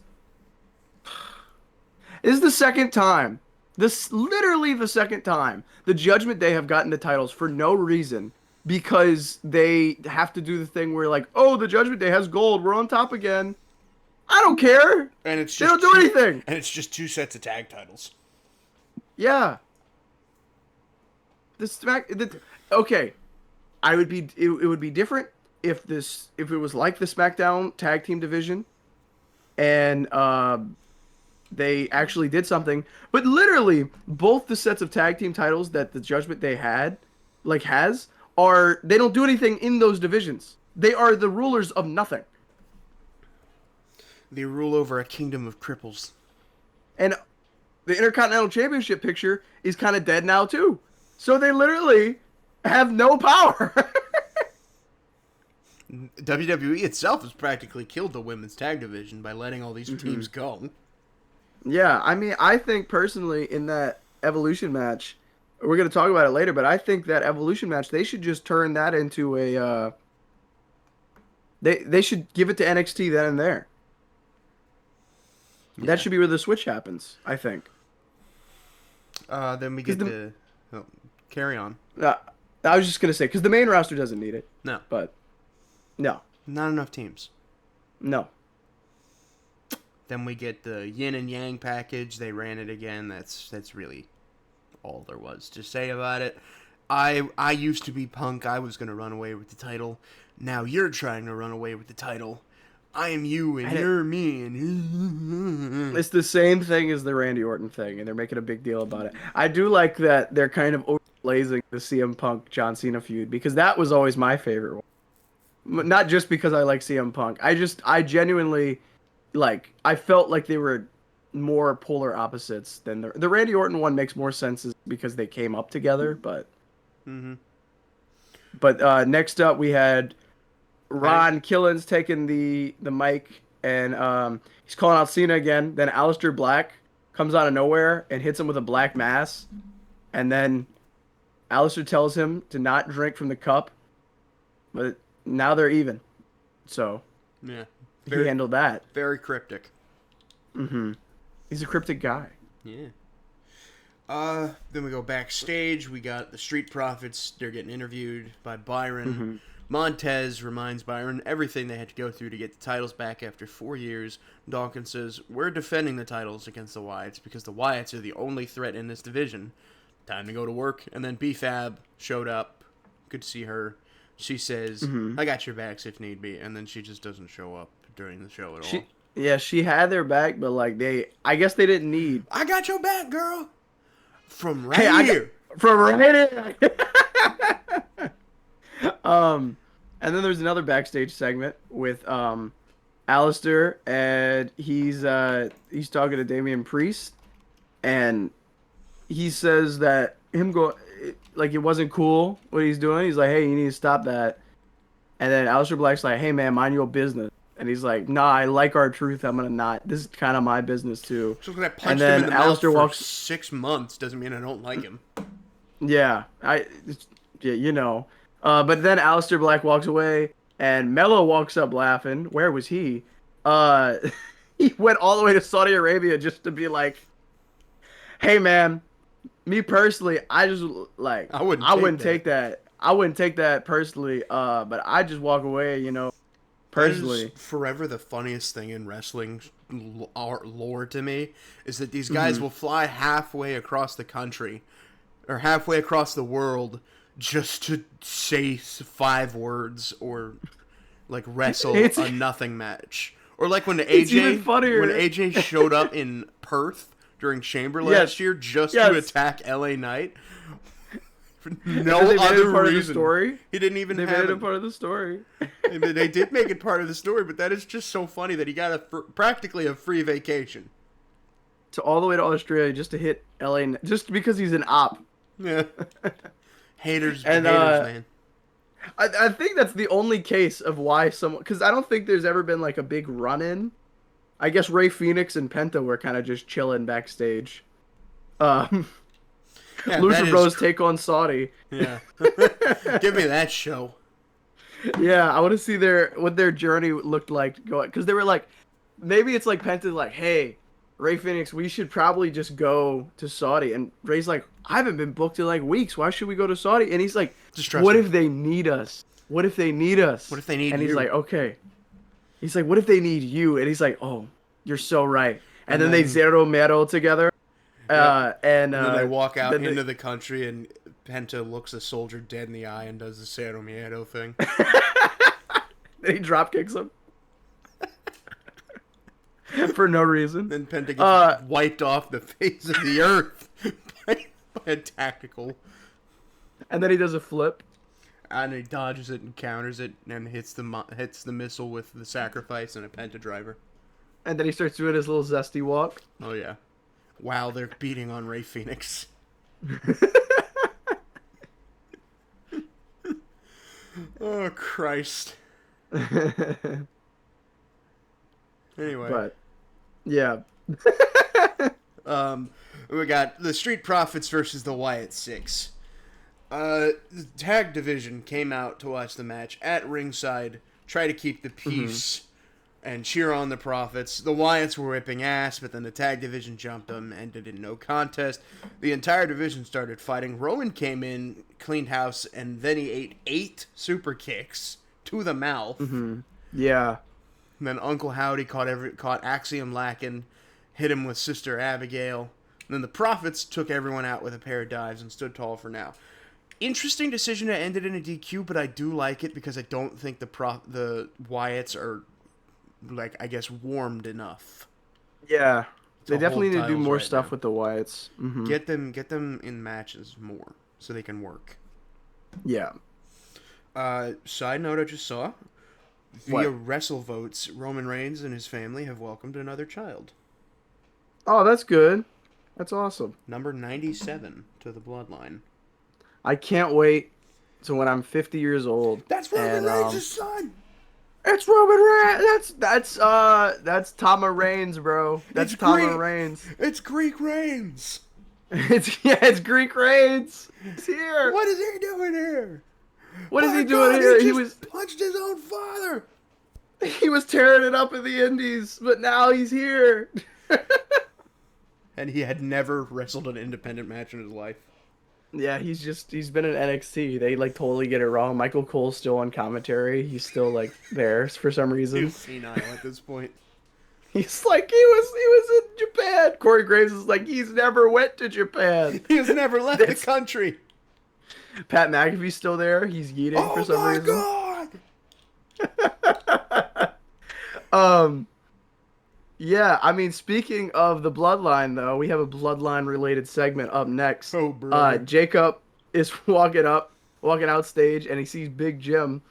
This is the second time. This literally the second time the Judgment Day have gotten the titles for no reason because they have to do the thing where like, oh, the Judgment Day has gold. We're on top again. I don't care. And it's They just don't do anything. And it's just two sets of tag titles. Yeah. The smack. Okay. It would be different if it was like the SmackDown tag team division and they actually did something. But literally, both the sets of tag team titles that the Judgment Day has, are they don't do anything in those divisions. They are the rulers of nothing. They rule over a kingdom of cripples. And the Intercontinental Championship picture is kind of dead now too. So they literally have no power. WWE itself has practically killed the women's tag division by letting all these teams go. Yeah, I mean, I think personally in that Evolution match, we're going to talk about it later, but I think that Evolution match, they should just turn that into a they should give it to NXT then and there. Yeah. That should be where the switch happens, I think. Then we get to carry on. I was just going to say, because the main roster doesn't need it. No. But, no. Not enough teams. No. Then we get the yin and yang package. They ran it again. That's really all there was to say about it. I used to be Punk. I was gonna run away with the title. Now you're trying to run away with the title. I am you and And you're me and it's the same thing as the Randy Orton thing, and they're making a big deal about it. I do like that they're kind of overblazing the CM Punk John Cena feud because that was always my favorite one. Not just because I like CM Punk. I genuinely I felt like they were more polar opposites than the Randy Orton one makes more sense because they came up together, but mm-hmm. next up we had I Ron Killens taking the mic and he's calling out Cena again. Then Aleister Black comes out of nowhere and hits him with a black mass. And then Aleister tells him to not drink from the cup. But now they're even. So yeah, he handled that. very cryptic. Mm-hmm. He's a cryptic guy. Yeah. Then we go backstage. We got the Street Profits. They're getting interviewed by Byron. Mm-hmm. Montez reminds Byron everything they had to go through to get the titles back after 4 years. Dawkins says, we're defending the titles against the Wyatts because the Wyatts are the only threat in this division. Time to go to work. And then B-Fab showed up. Good to see her. She says, Mm-hmm. I got your backs if need be. And then she just doesn't show up during the show at all. Yeah, she had their back, but I guess they didn't need. I got your back, girl. From right here. From right here. And then there's another backstage segment with Alistair, and he's talking to Damian Priest, and he says that it wasn't cool what he's doing. He's like, hey, you need to stop that. And then Alistair Black's like, hey man, mind your business. And he's like, nah, I like our truth. I'm gonna not. This is kind of my business too. Just because I punched him in the mouth for 6 months doesn't mean I don't like him. Yeah, you know. But then Aleister Black walks away, and Mello walks up laughing. Where was he? He went all the way to Saudi Arabia just to be like, "Hey, man, me personally, I just I wouldn't take that. I wouldn't take that personally. But I just walk away, you know, personally." That is forever the funniest thing in wrestling lore to me is that these guys will fly halfway across the country or halfway across the world just to say 5 words or like wrestle a nothing match. Or like when AJ showed up in Perth during Chamber last year just to attack LA Knight. For no other part reason. Of the story. He didn't even they made it part of the story. They did make it part of the story, but that is just so funny that he got practically a free vacation. To all the way to Australia just to hit LA, just because he's an op. Yeah. Haters, man. I think that's the only case of why someone, because I don't think there's ever been like a big run-in. I guess Ray Phoenix and Penta were kind of just chilling backstage. Yeah, Lucha Bros take on Saudi. Yeah. Give me that show. Yeah, I want to see what their journey looked like going, because they were like, maybe it's like Penta's like, hey, Ray Phoenix, we should probably just go to Saudi. And Ray's like, I haven't been booked in like weeks. Why should we go to Saudi? And he's like, what if they need us? What if they need us? What if they need you? And he's like, okay. He's like, what if they need you? And he's like, oh, you're so right. And then they zero mero together. And then they walk out into the country, and Penta looks a soldier dead in the eye and does the Cero Miedo thing. Then he drop kicks him. For no reason. Then Penta gets wiped off the face of the earth by a tactical. And then he does a flip. And he dodges it and counters it and hits the missile with the sacrifice and a Penta driver. And then he starts doing his little zesty walk. Oh, yeah. Wow, they're beating on Ray Phoenix. Oh, Christ. Anyway. But, yeah. We got the Street Profits versus the Wyatt Six. The tag division came out to watch the match at ringside, try to keep the peace, and cheer on the Profits. The Wyatts were whipping ass, but then the tag division jumped them, ended in no contest. The entire division started fighting. Roman came in, cleaned house, and then he ate 8 super kicks to the mouth. Mm-hmm. Yeah. And then Uncle Howdy caught Axiom lacking, hit him with Sister Abigail. And then the Profits took everyone out with a pair of dives and stood tall for now. Interesting decision to end it in a DQ, but I do like it because I don't think the Wyatts are, like, I guess, warmed enough Yeah, they to definitely hold need to do titles more right stuff now. with the Wyatts. Get them in matches more so they can work. Yeah. Side note I just saw, via What? Wrestle Votes, Roman Reigns and his family have welcomed another child. Oh, that's good. That's awesome. Number 97 to the bloodline. I can't wait to when I'm 50 years old That's Roman and Reigns' son! it's Roman Reigns. That's Tama Reigns, bro. It's That's Tama Greek! Reigns. It's Greek Reigns! It's Greek Reigns. He's here. What is he doing here? What is My he doing God, here? he just punched his own father! He was tearing it up in the Indies, but now he's here. And he had never wrestled an independent match in his life. Yeah, he's been in NXT. They like totally get it wrong. Michael Cole's still on commentary. He's still like there for some reason. He's senile at this point. He's like he was in Japan. Corey Graves is like he's never went to Japan. He has never left the country. Pat McAfee's still there. He's yeeting for some reason. Oh my God! Yeah, I mean, speaking of the bloodline, though, we have a bloodline related segment up next. Oh, brother. Jacob is walking out stage, and he sees Big Jim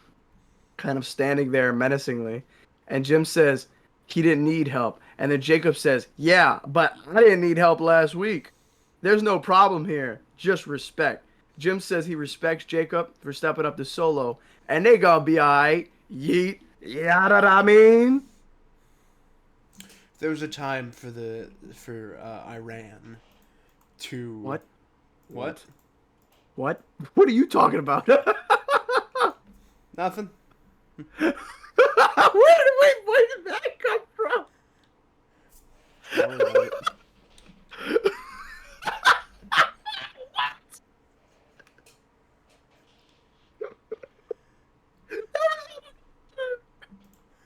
kind of standing there menacingly. And Jim says he didn't need help. And then Jacob says, yeah, but I didn't need help last week. There's no problem here, just respect. Jim says he respects Jacob for stepping up to Solo, and they gonna be alright. Yeet. Yeah, know what I mean? There was a time for Iran to What? What? What? What are you talking about? Nothing. Where did that come from? All right.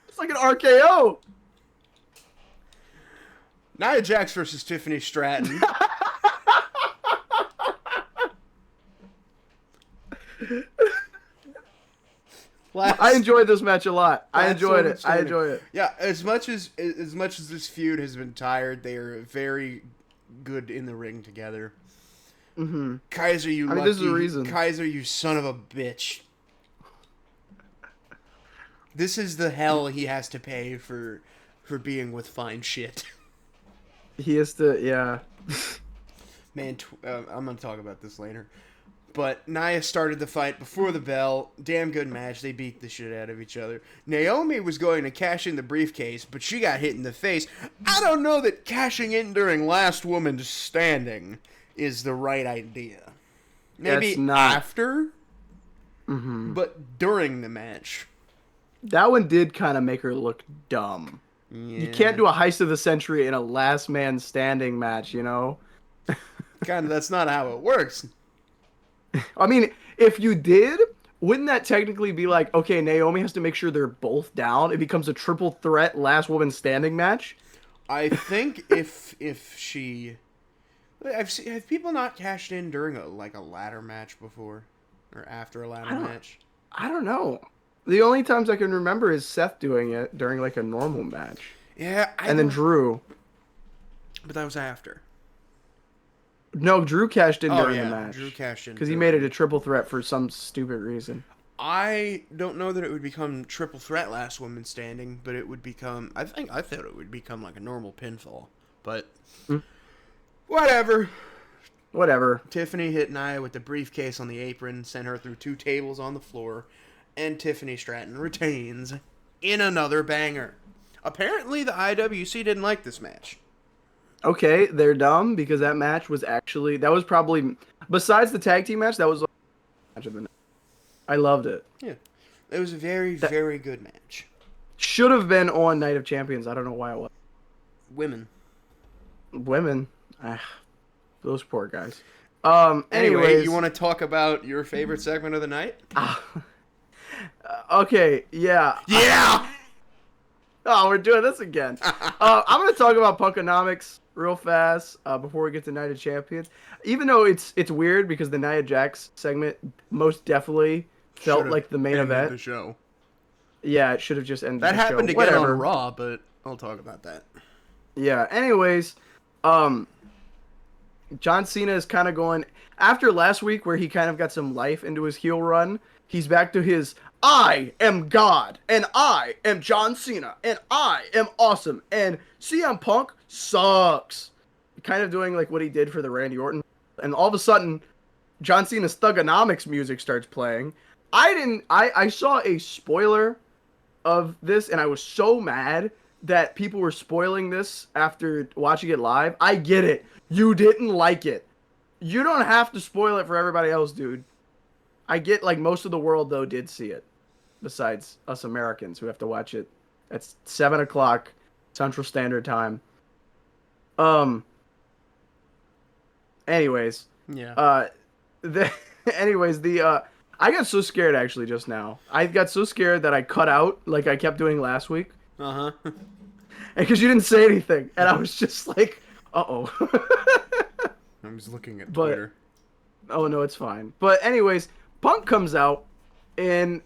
It's like an RKO. Nia Jax versus Tiffany Stratton. I enjoyed this match a lot. I enjoyed it. I enjoyed it. Yeah, as much as this feud has been tired, they are very good in the ring together. Mm-hmm. Kaiser, you lucky. This is the reason. Kaiser, you son of a bitch. This is the hell he has to pay for being with fine shit. He has to, yeah. Man, I'm going to talk about this later. But Nia started the fight before the bell. Damn good match. They beat the shit out of each other. Naomi was going to cash in the briefcase, but she got hit in the face. I don't know that cashing in during Last Woman Standing is the right idea. Maybe That's not... after, mm-hmm. but during the match. That one did kind of make her look dumb. Yeah. You can't do a heist of the century in a last man standing match, you know? Kind of, that's not how it works. I mean, if you did, wouldn't that technically be like, okay, Naomi has to make sure they're both down? It becomes a triple threat last woman standing match? I think if she... Have people not cashed in during a ladder match before? Or after a ladder match? I don't know. The only times I can remember is Seth doing it during like a normal match. Yeah, then Drew. But that was after. No, Drew cashed in during the match. Drew cashed in. Because he made it a triple threat for some stupid reason. I don't know that it would become triple threat last woman standing, but it would become... I thought it would become like a normal pinfall. But... Whatever. Tiffany hit Nia with the briefcase on the apron, sent her through 2 tables on the floor, and Tiffany Stratton retains in another banger. Apparently, the IWC didn't like this match. Okay, they're dumb because that match was actually... That was probably... Besides the tag team match, that was... match of the night. I loved it. Yeah. It was a very, very good match. Should have been on Night of Champions. I don't know why it was. Women. Those poor guys. Anyway, you want to talk about your favorite segment of the night? Okay, yeah. Yeah! Oh, we're doing this again. I'm gonna talk about Punkonomics real fast before we get to Night of Champions. Even though it's weird because the Night of Jacks segment most definitely Should felt have like the main ended event. the show. Yeah, it should have just ended That the show. happened again on Whatever. Raw, but I'll talk about that. Yeah. Anyways, um, John Cena is kind of going after last week where he kind of got some life into his heel run. He's back to his I am God and I am John Cena and I am awesome and CM Punk sucks. Kind of doing like what he did for the Randy Orton. And all of a sudden, John Cena's Thugonomics music starts playing. I saw a spoiler of this and I was so mad that people were spoiling this after watching it live. I get it. You didn't like it. You don't have to spoil it for everybody else, dude. I get like most of the world though did see it, besides us Americans who have to watch it at 7 o'clock Central Standard Time. Um. Anyways, Yeah. the anyways the I got so scared actually just now. I got so scared that I cut out like I kept doing last week, Uh huh. and because you didn't say anything, and I was just like, uh oh. I was looking at But Twitter. oh no, it's fine. But anyways, Punk comes out and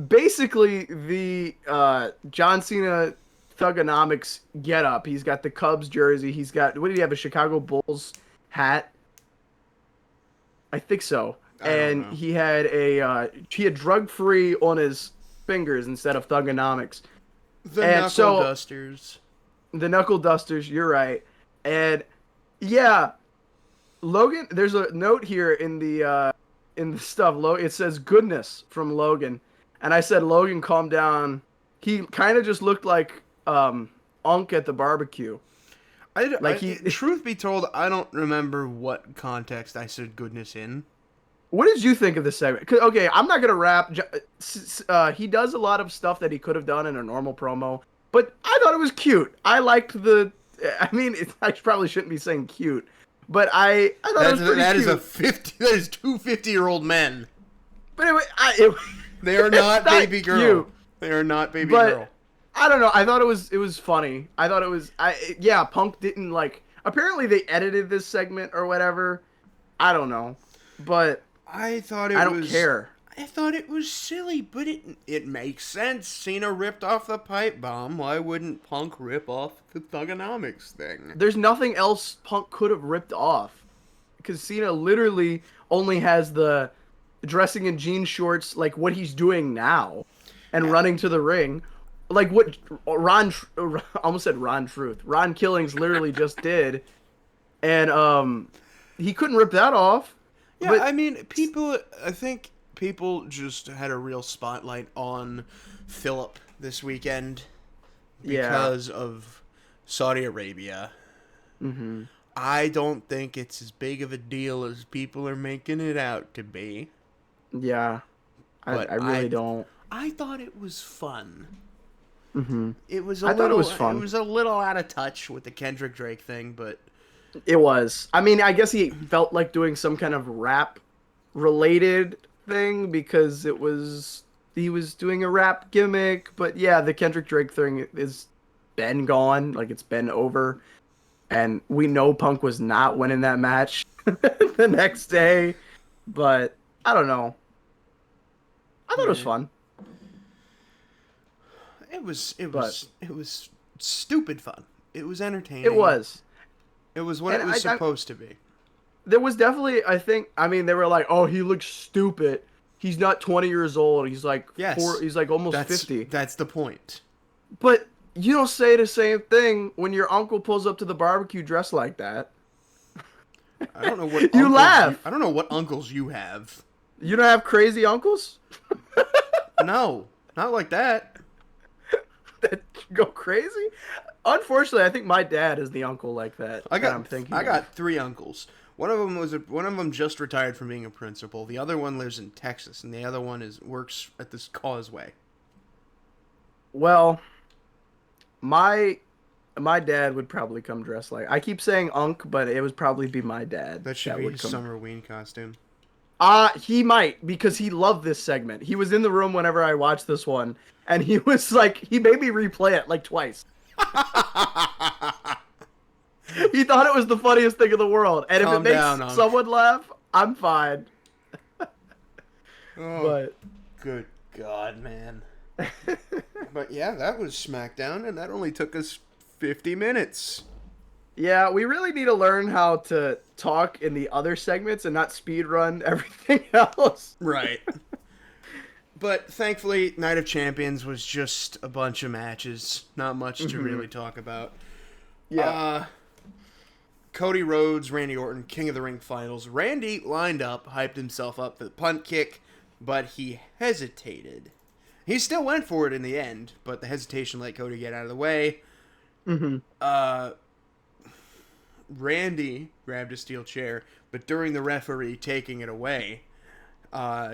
basically the John Cena Thugonomics get up. He's got the Cubs jersey. He's got what did he have? A Chicago Bulls hat. I think so. I don't And know. he had drug free on his fingers instead of Thugonomics. The And Knuckle so Dusters. the Knuckle Dusters, you're right. And yeah, Logan, there's a note here in the stuff. It says goodness from Logan, and I said Logan, calm down. He kind of just looked like Unk at the barbecue. Like he, Truth be told, I don't remember what context I said goodness in. what did you think of this segment? 'Cause, okay, I'm not gonna rap. He does a lot of stuff that he could have done in a normal promo, but I thought it was cute. I liked the. I mean, I probably shouldn't be saying cute, but I thought it was pretty That cute. is a 50. That is two 50-year-old men. But anyway, They are not it's baby girl. cute, They are not baby but girl. I don't know. I thought it was funny. I thought it was yeah. Punk didn't like. Apparently they edited this segment or whatever. I don't know, but I thought it I don't was. care. I thought it was silly, but it makes sense. Cena ripped off the pipe bomb. Why wouldn't Punk rip off the Thugonomics thing? There's nothing else Punk could have ripped off, because Cena literally only has the dressing in jean shorts, like what he's doing now, and running to the ring, like what almost said Ron Truth. Ron Killings literally just did, and he couldn't rip that off. Yeah, But I mean, people. I think people just had a real spotlight on Philip this weekend yeah, because of Saudi Arabia. mm-hmm. I don't think it's as big of a deal as people are making it out to be. Yeah, But I really don't. I thought it was fun. Mm-hmm. It was I thought it was fun. It was a little out of touch with the Kendrick Drake thing, but It was. I mean, I guess he felt like doing some kind of rap related thing because he was doing a rap gimmick. But yeah, the Kendrick Drake thing is been gone. Like it's been over. And we know Punk was not winning that match the next day. But I don't know. I thought it was fun. it was stupid fun. It was entertaining. It was. It was what And it was supposed to be. There was definitely, I mean, they were like, oh, he looks stupid. He's not 20 years old. He's like Yes. he's like almost 50. That's the point. But you don't say the same thing when your uncle pulls up to the barbecue dressed like that. I don't know what You uncles laugh. I don't know what uncles you have. You don't have crazy uncles No, not like that. that go crazy? Unfortunately, I think my dad is the uncle like that. I that I'm thinking of. got three uncles. One of them just retired from being a principal. The other one lives in Texas, and the other one works at this Causeway. Well, my dad would probably come dressed like. I keep saying Unc, but it would probably be my dad. That should be would his come. summer ween costume. He might because he loved this segment. He was in the room whenever I watched this one, and he was like, he made me replay it like twice. He thought it was the funniest thing in the world, and if it Calm makes down, Unc. someone laugh, I'm fine. Oh, But good God, man. But yeah, that was SmackDown, and that only took us 50 minutes. yeah, we really need to learn how to talk in the other segments and not speed run everything else. Right. But thankfully, Night of Champions was just a bunch of matches. Not much to really talk about. Yeah. Cody Rhodes, Randy Orton, King of the Ring finals. Randy lined up, hyped himself up for the punt kick, but he hesitated. He still went for it in the end, but the hesitation let Cody get out of the way. Randy grabbed a steel chair, but during the referee taking it away,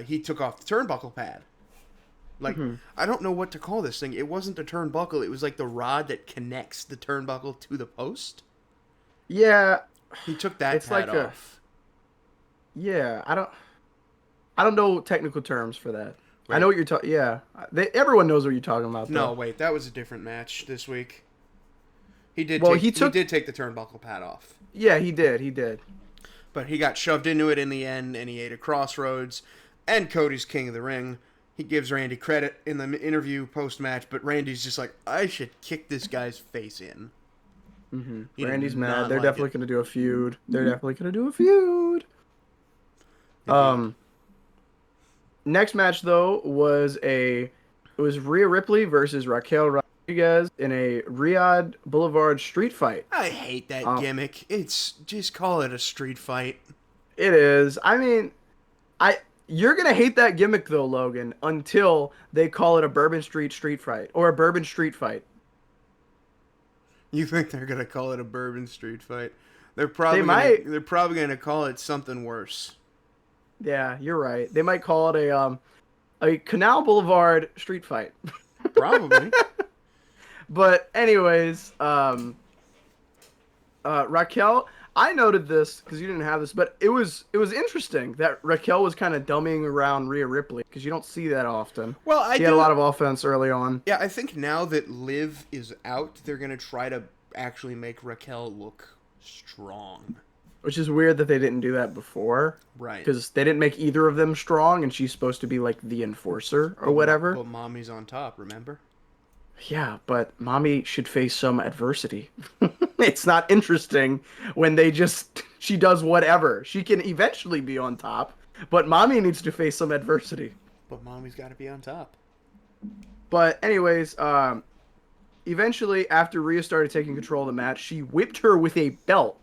he took off the turnbuckle pad. Like, I don't know what to call this thing. It wasn't a turnbuckle. It was like the rod that connects the turnbuckle to the post. Yeah. He took that It's pad like a off. yeah, I don't know technical terms for that. I Wait. know what you're talking. Yeah, everyone knows what you're talking about. No, Though. wait, that was a different match this week. Well, He did take the turnbuckle pad off. Yeah, he did. He did. But he got shoved into it in the end, and he ate a crossroads. And Cody's King of the Ring. He gives Randy credit in the interview post-match, but Randy's just like, I should kick this guy's face in. He did Randy's not mad. They're like definitely it. going to do a feud. They're definitely going to do a feud. Indeed. Next match though it was Rhea Ripley versus Raquel Rodriguez in a Riyadh Boulevard street fight. I hate that gimmick. It's just call it a street fight. It is. I mean, I you're gonna hate that gimmick though, Logan, until they call it a Bourbon Street fight or a Bourbon Street fight. You think they're gonna call it a Bourbon Street fight? They might. They're probably gonna call it something worse. Yeah, you're right. They might call it a Canal Boulevard street fight. Probably. But anyways, Raquel, I noted this because you didn't have this, but it was interesting that Raquel was kind of dummying around Rhea Ripley because you don't see that often. Well, I She had a lot of offense early on. Yeah, I think now that Liv is out, they're gonna try to actually make Raquel look strong. Which is weird that they didn't do that before. Right. Because they didn't make either of them strong, and she's supposed to be like the enforcer or whatever. But mommy's on top, remember? Yeah, but mommy should face some adversity. It's not interesting when she does whatever. She can eventually be on top, but mommy needs to face some adversity. But mommy's got to be on top. But anyways, eventually after Rhea started taking control of the match, she whipped her with a belt.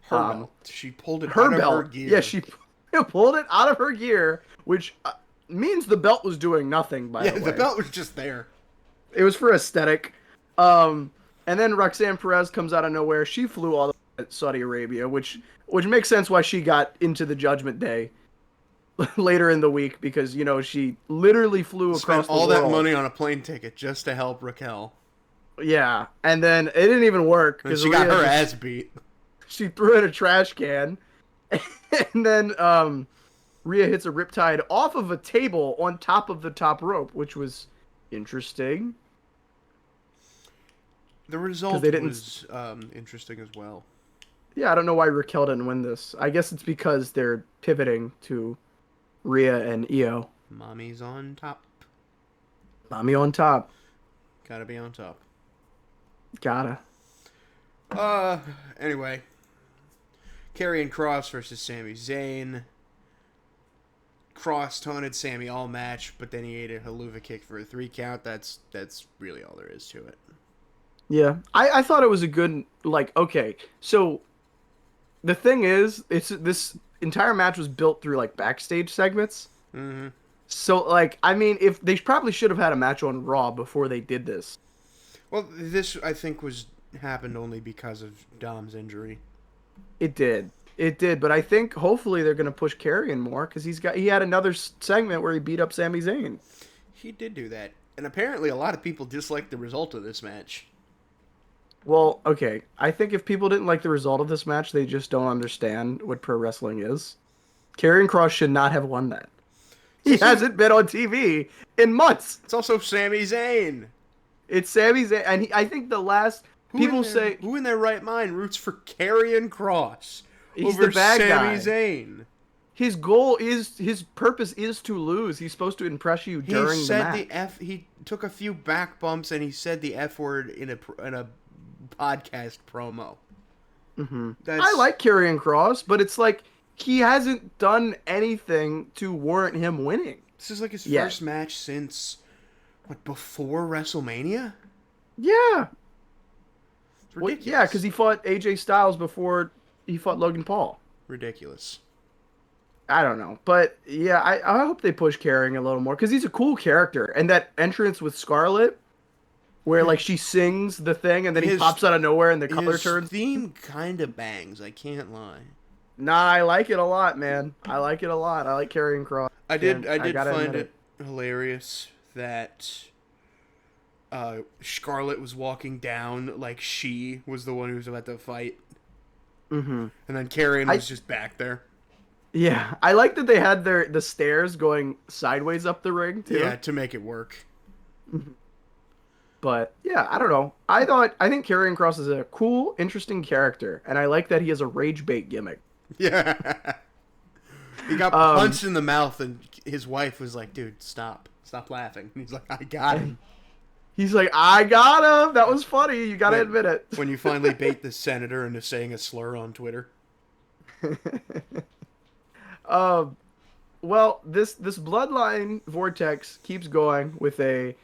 Her belt. She pulled it Her out belt. of her gear. Yeah, she pulled it out of her gear, which means the belt was doing nothing, by the way. Yeah, the belt was just there. It was for aesthetic. And then Roxanne Perez comes out of nowhere. She flew all the way to Saudi Arabia, which makes sense why she got into the Judgment Day later in the week because, she literally flew across Spent all the world. that money on a plane ticket just to help Raquel. Yeah, and then it didn't even work. And she got her ass beat. She threw it in a trash can. And then Rhea hits a riptide off of a table on top of the top rope, which was interesting. The result was interesting as well. Yeah, I don't know why Raquel didn't win this. I guess it's because they're pivoting to Rhea and Io. Mommy's on top. Mommy on top. Gotta be on top. Gotta. Anyway. Karrion Kross versus Sami Zayn. Kross taunted Sami all match, but then he ate a haluva kick for a 3 count. That's really all there is to it. Yeah, I thought it was a good, okay, so the thing is, this entire match was built through, backstage segments. Mm-hmm. So, if they probably should have had a match on Raw before they did this. Well, this, I think, happened only because of Dom's injury. It did, but I think hopefully they're going to push Karrion more, because he had another segment where he beat up Sami Zayn. He did do that, and apparently a lot of people disliked the result of this match. Well, okay. I think if people didn't like the result of this match, they just don't understand what pro wrestling is. Karrion Kross should not have won that. He Also, hasn't been on TV in months. it's also Sami Zayn. It's Sami Zayn, and I think the last people say Who in their right mind roots for Karrion Kross he's over the bad Sami guy. Zayn? His goal is his purpose is to lose. He's supposed to impress you during the match. He took a few back bumps and he said the F word in a podcast promo. Mm-hmm. I like Karrion Kross, but it's like he hasn't done anything to warrant him winning. This is like his first match since before WrestleMania? Yeah. It's ridiculous. Yeah, because he fought AJ Styles before he fought Logan Paul. Ridiculous. I don't know, but yeah, I hope they push Karrion a little more because he's a cool character, and that entrance with Scarlett, where like she sings the thing and then he pops out of nowhere and the color turns. His theme kind of bangs. I can't lie. Nah, I like it a lot, man. I like it a lot. I like Karrion Kross. I did find it hilarious that Scarlett was walking down like she was the one who was about to fight, and then Karrion was just back there. Yeah, I like that they had the stairs going sideways up the ring too. Yeah, to make it work. But yeah, I don't know. I think Karrion Kross is a cool, interesting character, and I like that he has a rage bait gimmick. Yeah, he got punched in the mouth, and his wife was like, "Dude, stop laughing." And he's like, "I got him." He's like, "I got him. That was funny. You gotta admit it." When you finally bait the senator into saying a slur on Twitter. Well, this Bloodline Vortex keeps going with a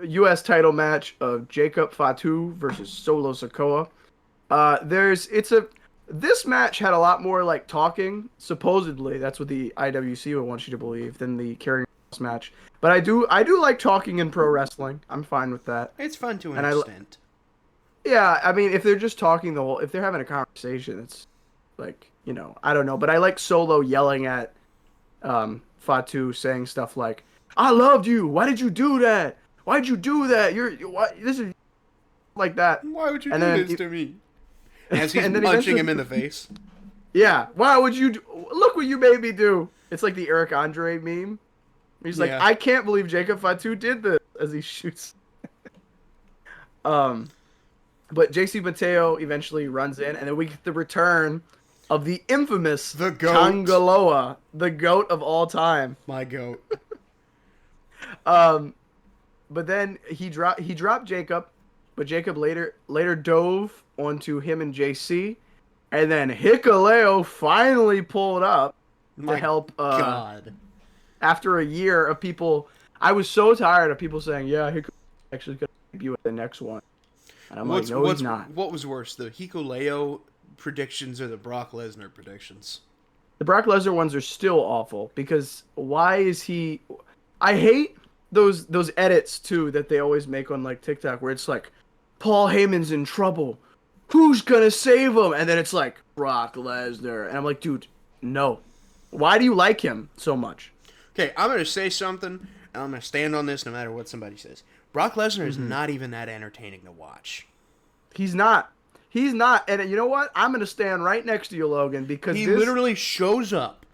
U.S. title match of Jacob Fatu versus Solo Sikoa. This match had a lot more like talking, supposedly. That's what the IWC would want you to believe, than the Karrion Kross match. But I do like talking in pro wrestling. I'm fine with that. It's fun to an extent. Yeah, I mean, if they're just talking if they're having a conversation, it's like, I don't know. But I like Solo yelling at Fatu, saying stuff like, "I loved you. Why did you do that? Why'd you do that? This is like that. Why would you do this to me?" As he's punching him in the face. Yeah. Why would you look what you made me do? It's like the Eric Andre meme. He's like, "I can't believe Jacob Fatu did this," as he shoots. But JC Mateo eventually runs in, and then we get the return of the infamous Tangaloa, the GOAT of all time. My GOAT. But then he dropped Jacob, but Jacob later dove onto him and JC, and then Hikuleo finally pulled up to help. God. After a year of people, I was so tired of people saying, "Yeah, Hikuleo actually going to debut at the next one," and I'm like, "No, he's not." What was worse, the Hikuleo predictions or the Brock Lesnar predictions? The Brock Lesnar ones are still awful because why is he? I hate those edits too that they always make on like TikTok where it's like, Paul Heyman's in trouble, who's gonna save him? And then it's like Brock Lesnar, and I'm like, dude, no. Why do you like him so much? Okay, I'm gonna say something, and I'm gonna stand on this no matter what somebody says. Brock Lesnar is not even that entertaining to watch. He's not. He's not. And you know what? I'm going to stand right next to you, Logan, because he literally shows up,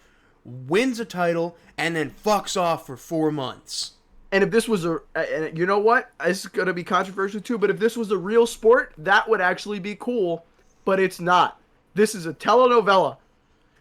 wins a title, and then fucks off for 4 months. And if this was and you know what? It's going to be controversial too, but if this was a real sport, that would actually be cool, but it's not. This is a telenovela.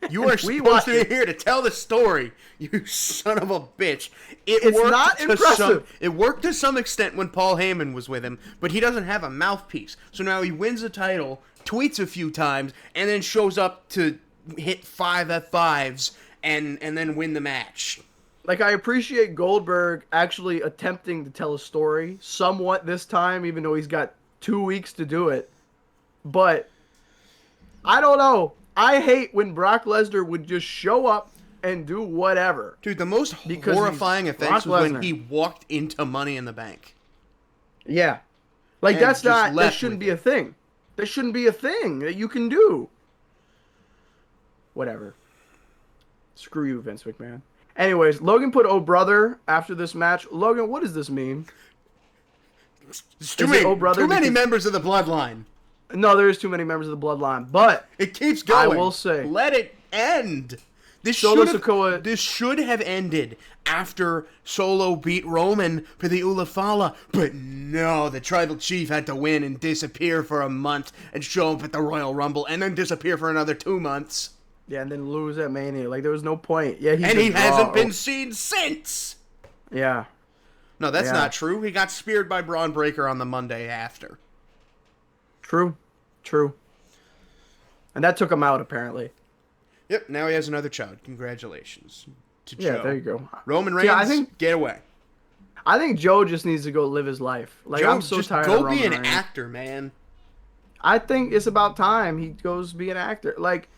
You are supposed to be here to tell the story, you son of a bitch. It's not impressive. It worked to some extent when Paul Heyman was with him, but he doesn't have a mouthpiece. So now he wins the title, tweets a few times, and then shows up to hit 5 F5s and then win the match. Like, I appreciate Goldberg actually attempting to tell a story somewhat this time, even though he's got 2 weeks to do it. But I don't know. I hate when Brock Lesnar would just show up and do whatever. Dude, the most horrifying offense was when he walked into Money in the Bank. Yeah. Like, that shouldn't be a thing. That shouldn't be a thing that you can do. Whatever. Screw you, Vince McMahon. Anyways, Logan put "Oh Brother" after this match. Logan, what does this mean? Too many members of the Bloodline. No, there is too many members of the Bloodline, but it keeps going. I will say, let it end. Solo Sikoa. This should have ended after Solo beat Roman for the Ulafala, but no, the Tribal Chief had to win and disappear for a month and show up at the Royal Rumble and then disappear for another 2 months. Yeah, and then lose at Mania. Like, there was no point. Yeah, he hasn't been seen since. Yeah. No, that's not true. He got speared by Braun Breaker on the Monday after. True. And that took him out, apparently. Yep, now he has another child. Congratulations to Joe. Yeah, there you go. Roman Reigns, get away. I think Joe just needs to go live his life. Like, Joe, I'm so tired of go Roman be an Reigns. actor, man. I think it's about time he goes be an actor. Like,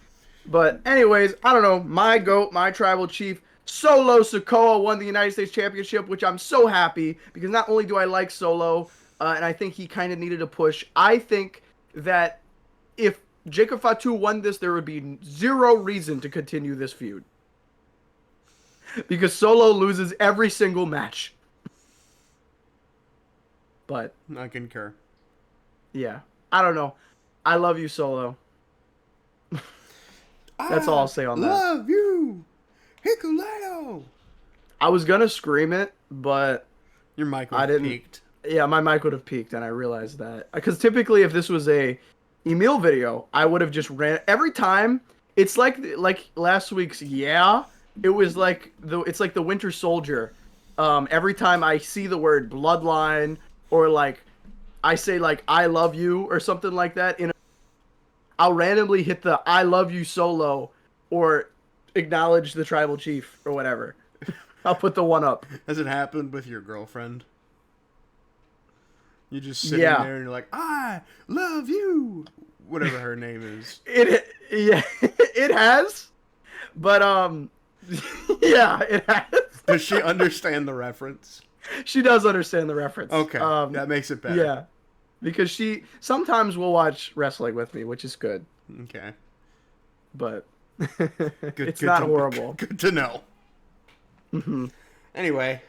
but anyways, I don't know. My GOAT, my Tribal Chief, Solo Sikoa won the United States Championship, which I'm so happy because not only do I like Solo, and I think he kind of needed a push. I think that if Jacob Fatu won this, there would be zero reason to continue this feud. Because Solo loses every single match. But I concur. Yeah. I don't know. I love you, Solo. That's all I'll say on that. Love you, Hikuleo. I was gonna scream it, but Your mic would have peaked. Yeah, my mic would have peaked, and I realized that. Because typically, if this was a Emil video, I would have just ran every time. It's like last week's it was like it's like the Winter Soldier. Every time I see the word bloodline or like I say like I love you or something like that, I'll randomly hit the I love you Solo or acknowledge the Tribal Chief or whatever. I'll put the one up. Has it happened with your girlfriend? You just sitting there and you're like, I love you, whatever her name is. It has, but yeah, it has. Does she understand the reference? She does understand the reference. Okay, that makes it better. Yeah, because she sometimes will watch wrestling with me, which is good. Okay, but good, it's not horrible. Good to know. Mm-hmm. Anyway,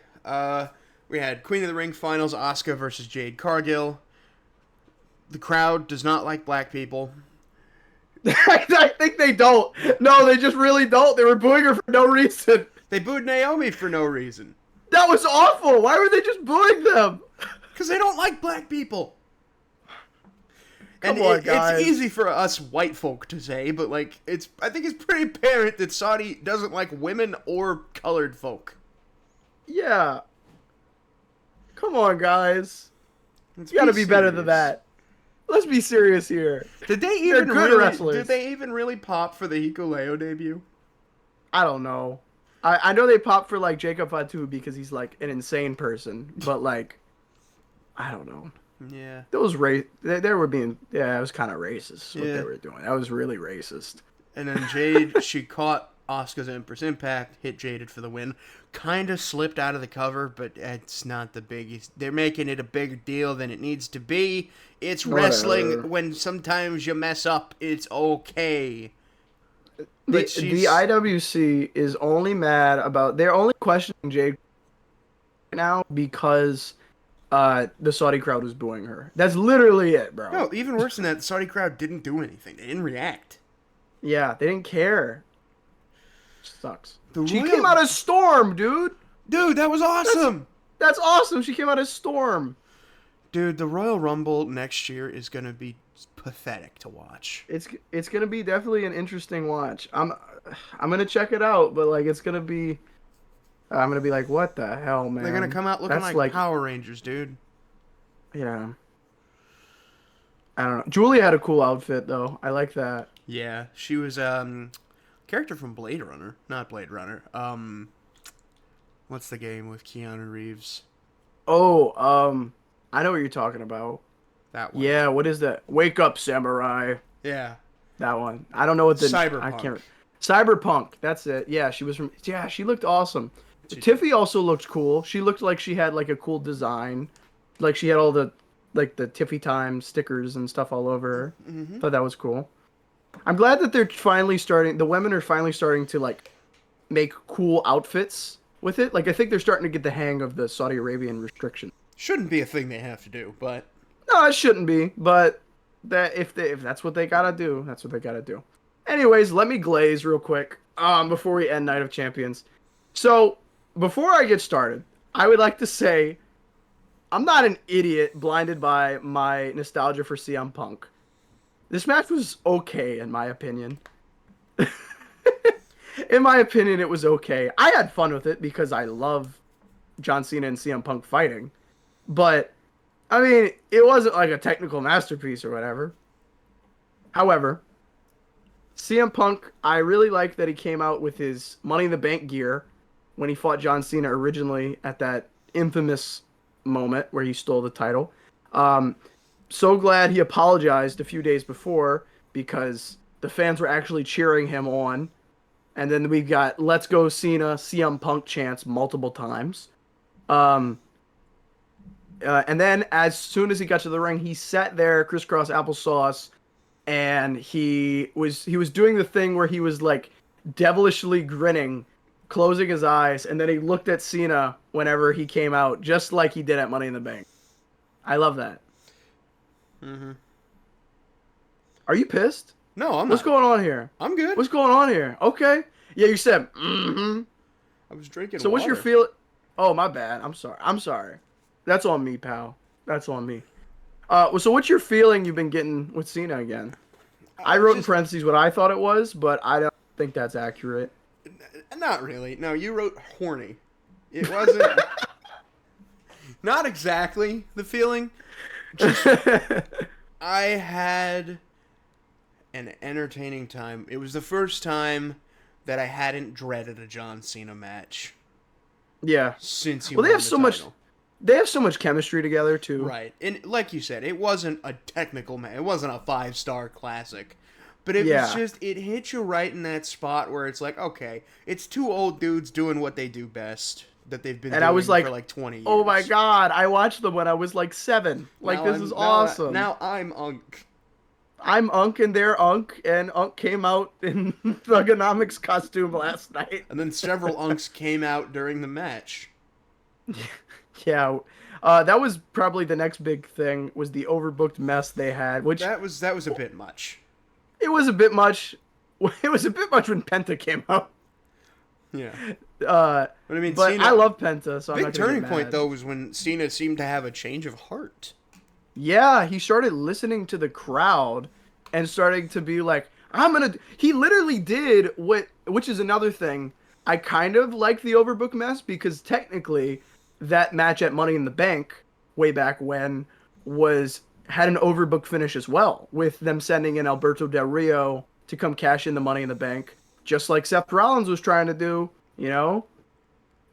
we had Queen of the Ring finals, Asuka versus Jade Cargill. The crowd does not like black people. I think they don't. No, they just really don't. They were booing her for no reason. They booed Naomi for no reason. That was awful. Why were they just booing them? Because they don't like black people. Come on, guys. It's easy for us white folk to say, but like I think it's pretty apparent that Saudi doesn't like women or colored folk. Yeah. Come on, guys. You gotta be better than that. Let's be serious here. Did they even really pop for the Hikuleo debut? I don't know. I know they popped for like Jacob Fatu because he's like an insane person, but like I don't know. Yeah. Those they were being it was kind of racist what they were doing. That was really racist. And then Jade, she caught Asuka's Empress Impact, hit Jaded for the win. Kind of slipped out of the cover, but it's not the biggest. They're making it a bigger deal than it needs to be. It's wrestling. When sometimes you mess up, it's okay. The IWC is only mad about. They're only questioning Jade now because the Saudi crowd was booing her. That's literally it, bro. No, even worse than that, the Saudi crowd didn't do anything. They didn't react. Yeah, they didn't care. Sucks. She came out as Storm, dude. Dude, that was awesome. That's awesome. She came out as Storm. Dude, the Royal Rumble next year is going to be pathetic to watch. It's going to be definitely an interesting watch. I'm going to check it out, but like I'm going to be like, what the hell, man? They're going to come out looking like Power Rangers, dude. Yeah. I don't know. Julie had a cool outfit though. I like that. Yeah, she was character from Blade Runner, not Blade Runner. What's the game with Keanu Reeves? Oh, I know what you're talking about. That one. Yeah, what is that? Wake Up Samurai. Yeah. That one. I don't know what the Cyberpunk. I can't. Cyberpunk. That's it. Yeah, she was from. Yeah, she looked awesome. Tiffy also looked cool. She looked like she had like a cool design, like she had all the Tiffy Time stickers and stuff all over her. Mm-hmm. Thought that was cool. I'm glad that they're finally starting. The women are finally starting to like make cool outfits with it. Like I think they're starting to get the hang of the Saudi Arabian restriction. Shouldn't be a thing they have to do, but no, it shouldn't be. But that if that's what they gotta do, that's what they gotta do. Anyways, let me glaze real quick. before we end Night of Champions. So, before I get started, I would like to say I'm not an idiot blinded by my nostalgia for CM Punk. This match was okay, in my opinion. In my opinion, it was okay. I had fun with it because I love John Cena and CM Punk fighting. But, I mean, it wasn't like a technical masterpiece or whatever. However, CM Punk, I really like that he came out with his Money in the Bank gear when he fought John Cena originally at that infamous moment where he stole the title. Um, so glad he apologized a few days before because the fans were actually cheering him on. And then we got "Let's Go Cena" CM Punk chants multiple times. Um, and then as soon as he got to the ring, he sat there crisscross applesauce, and he was doing the thing where he was like devilishly grinning, closing his eyes, and then he looked at Cena whenever he came out, just like he did at Money in the Bank. I love that. Mm-hmm. Are you pissed? No, I'm What's not. going on here? I'm good. What's going on here? Okay. Yeah, you said, mm-hmm. I was drinking So what's your water. feel? Oh, my bad. I'm sorry. I'm sorry. That's on me, pal. That's on me. So what's your feeling you've been getting with Cena again? I wrote in Just parentheses what I thought it was, but I don't think that's accurate. not really. No, you wrote horny. It wasn't. Not exactly the feeling. Just I had an entertaining time. It was the first time that I hadn't dreaded a John Cena match Yeah. since he Well, won the title. they have so much chemistry together too. Right. And like you said, it wasn't a technical match. It wasn't a 5-star classic. But it was Yeah. just, it hit you right in that spot where it's like, okay, it's two old dudes doing what they do best that they've been And doing I was like, for like 20 years. "Oh my god, I watched them when I was like 7. Like Now this I'm is now awesome." now I'm Unk. I'm Unk and they're Unk, and Unk came out in Thugonomics costume last night. And then several Unks came out during the match. Yeah. That was probably the next big thing was the overbooked mess they had, which That was a bit much. it was a bit much. It was a bit much when Penta came out. Yeah. Uh, But I mean, but Cena, I love Penta, so I'm big not gonna turning get point mad. though was when Cena seemed to have a change of heart. Yeah, he started listening to the crowd and starting to be like, He literally did which is another thing. I kind of like the overbook mess because technically that match at Money in the Bank way back when was had an overbook finish as well, with them sending in Alberto Del Rio to come cash in the Money in the Bank, just like Seth Rollins was trying to do, you know?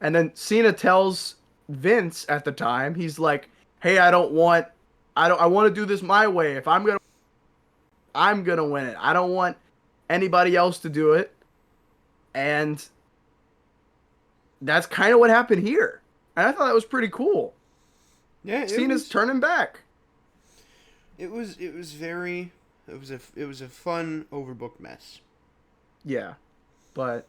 And then Cena tells Vince at the time, he's like, "Hey, I want to do this my way. If I'm gonna win it. I don't want anybody else to do it." And that's kind of what happened here. And I thought that was pretty cool. Yeah, Cena's turning back. it was very it was a fun overbooked mess. Yeah, but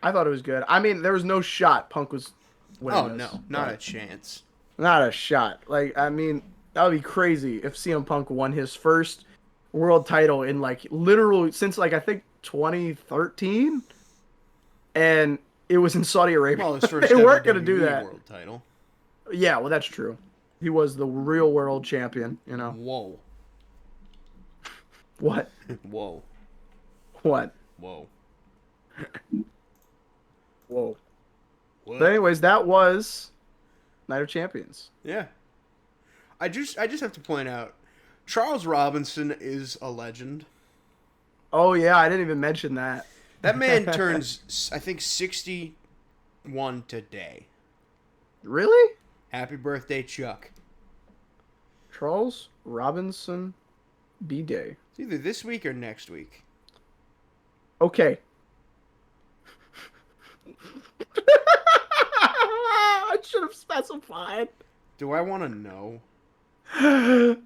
I thought it was good. I mean, there was no shot Punk was winning Oh this, no, not a but chance. not a shot. Like, I mean, that would be crazy if CM Punk won his first world title in like literally since like I think 2013, and it was in Saudi Arabia. Well, his first They ever weren't gonna do WWE that. world title. Yeah, well, that's true. He was the real world champion. You know Whoa, what? whoa, What? whoa. Whoa. What? But anyways, that was Night of Champions. Yeah. I just have to point out, Charles Robinson is a legend. Oh yeah, I didn't even mention that. That man turns, I think, 61 today. Really? Happy birthday, Chuck. Charles Robinson B-Day. It's either this week or next week. Okay. I should have specified. Do I want to know? I'm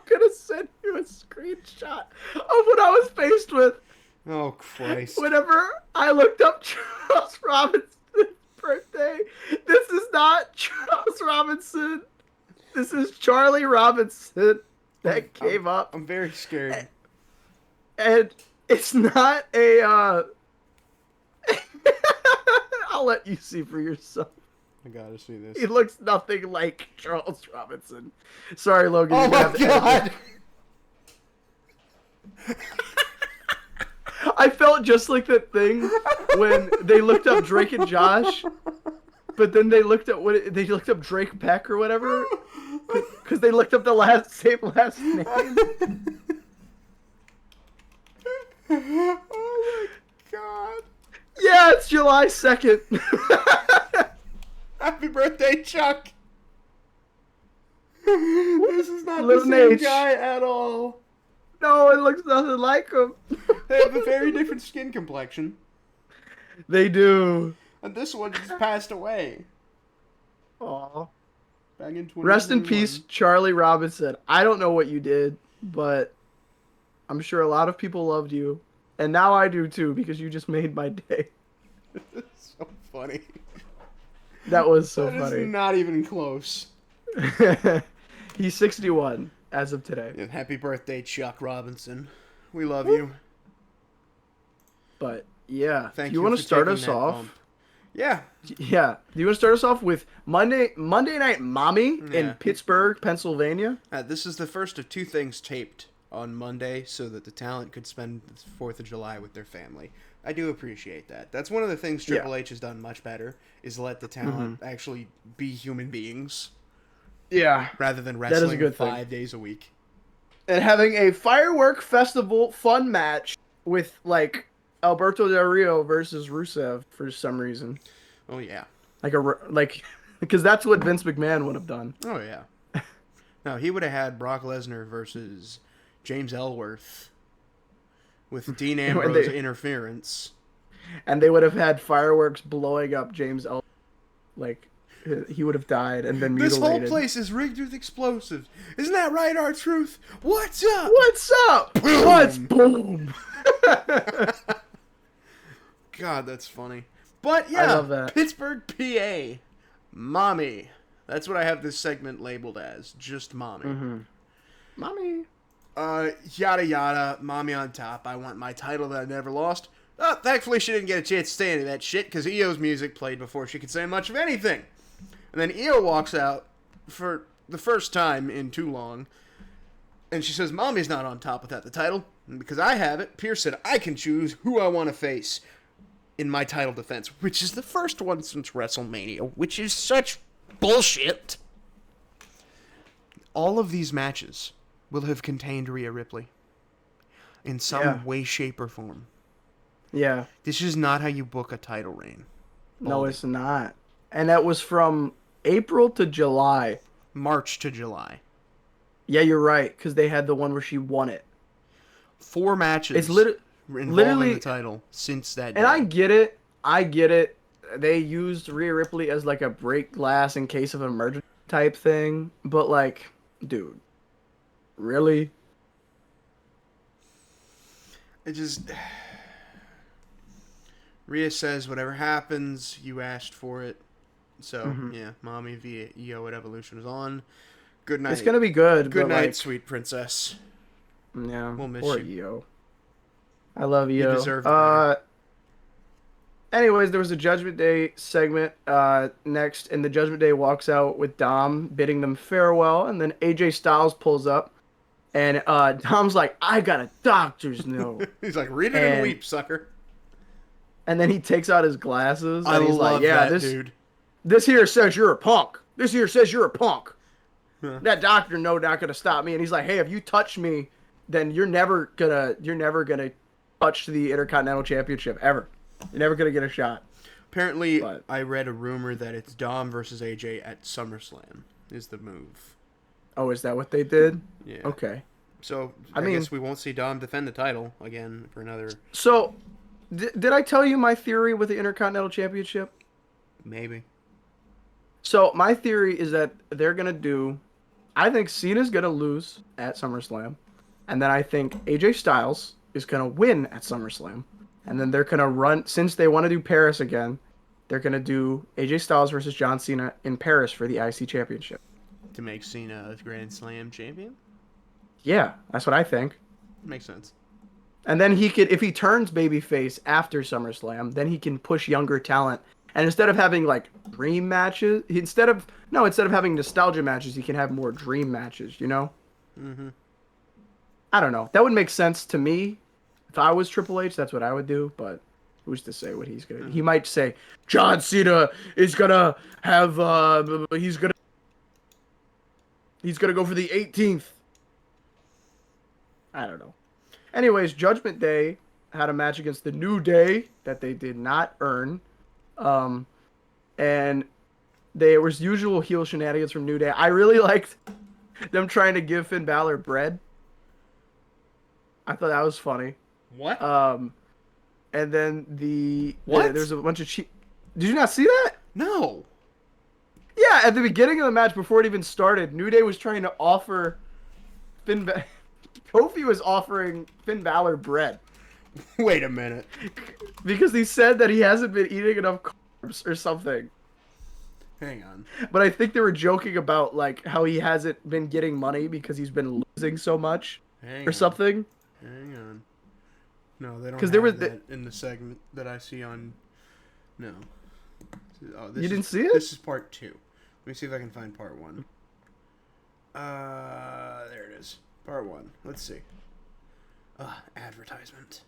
gonna send you a screenshot of what I was faced with Oh, Christ. whenever I looked up Charles Robinson's birthday. This is not Charles Robinson. This is Charlie Robinson that came up. I'm very scared. And it's not a. I'll let you see for yourself. I gotta see He this. looks nothing like Charles Robinson. Sorry, Logan. Oh You're gonna my have to edit god! this. I felt just like that thing when they looked up Drake and Josh, but then they looked up they looked up Drake Beck or whatever, because they looked up the same last name. Oh my god! Yeah, it's July 2nd. Happy birthday, Chuck! This is not the Lil same Nate. guy at all. No, it looks nothing like him. They have a very different skin complexion. They do. And this one just passed away. Aw. Back in 2021. Rest in peace, Charlie Robinson. I don't know what you did, but I'm sure a lot of people loved you. And now I do too, because you just made my day. That's so funny. That was so That is funny. not even close. He's 61 as of today. And happy birthday, Chuck Robinson. We love you. But yeah, Thank do you you want for to start taking us that off? bump. Yeah. Yeah. Do you want to start us off with Monday Night Mommy Yeah. in Pittsburgh, Pennsylvania? This is the first of two things taped on Monday so that the talent could spend the 4th of July with their family. I do appreciate that. That's one of the things Triple H has done much better, is let the talent actually be human beings Yeah. rather than is a wrestling good thing. 5 days a week. And having a firework festival fun match with like Alberto Del Rio versus Rusev for some reason. Oh, yeah. Like because that's what Vince McMahon would have done. Oh, yeah. No, he would have had Brock Lesnar versus James Ellsworth with Dean Ambrose interference. And they would have had fireworks blowing up James L. Like he would have died and been This mutilated. whole place is rigged with explosives. Isn't that right, R-Truth? What's up? What's up? Boom. What's boom? God, that's funny. But yeah, I love that. Pittsburgh, PA. Mommy. That's what I have this segment labeled as. Just mommy. Mommy. Yada yada. Mommy on top. I want my title that I never lost. Thankfully, she didn't get a chance to say any of that shit because Io's music played before she could say much of anything. And then Io walks out for the first time in too long. And she says, Mommy's not on top without the title. And because I have it, Pierce said I can choose who I want to face in my title defense, which is the first one since WrestleMania, which is such bullshit. All of these matches will have contained Rhea Ripley in some way, shape, or form. Yeah. This is not how you book a title reign. No, it's not. And that was from April to July. March to July. Yeah, you're right, because they had the one where she won it. 4 matches It's involving literally the title since that day. And I get it. They used Rhea Ripley as like a break glass in case of emergency type thing. But like, dude, really? It just... Rhea says, whatever happens, you asked for it. So, yeah, Mommy via EO at Evolution is on. Good night. It's gonna be good. Good but, night, like, sweet princess. yeah, We'll miss poor you. EO. I love EO. You deserve better. Anyways, there was a Judgment Day segment next, and the Judgment Day walks out with Dom bidding them farewell, and then AJ Styles pulls up, and Dom's like, "I got a doctor's note," He's like, read it and weep, sucker. and then he takes out his glasses, and I he's love like, "Yeah, that, dude. this here says you're a punk. This here says you're a punk. That doctor note not gonna stop me." And he's like, "Hey, if you touch me, then you're never gonna touch the Intercontinental Championship ever. You're never gonna get a shot." Apparently, I read a rumor that it's Dom versus AJ at SummerSlam is the move. Oh, is that what they did? Yeah. Okay. So, I guess we won't see Dom defend the title again for another... So, did I tell you my theory with the Intercontinental Championship? Maybe. So, my theory is that they're going to do... I think Cena's going to lose at SummerSlam. And then I think AJ Styles is going to win at SummerSlam. And then they're going to run... Since they want to do Paris again, they're going to do AJ Styles versus John Cena in Paris for the IC Championship. To make Cena a Grand Slam champion? Yeah, that's what I think. Makes sense. And then he could, if he turns babyface after SummerSlam, then he can push younger talent. And instead of having like dream matches, instead of having nostalgia matches, he can have more dream matches. You know? Mm-hmm. I don't know. That would make sense to me. If I was Triple H, that's what I would do. But who's to say what he's gonna? He might say John Cena is gonna have. He's gonna go for the 18th. I don't know. Anyways, Judgment Day had a match against the New Day that they did not earn. Um, and there was usual heel shenanigans from New Day. I really liked them trying to give Finn Balor bread. I thought that was funny. What? And then What? there's a bunch of cheap. Did you not see that? No. Yeah, at the beginning of the match, before it even started, New Day was trying to offer Kofi was offering Finn Balor bread Wait a minute. because he said that he hasn't been eating enough carbs or something. Hang on. But I think they were joking about like how he hasn't been getting money because he's been losing so much Hang or on. something. Hang on. No, they don't 'Cause have there was that in the segment that I see on... No. Oh, You didn't see it? This is part 2. Let me see if I can find part 1. There it is. Part 1. Let's see. Advertisement.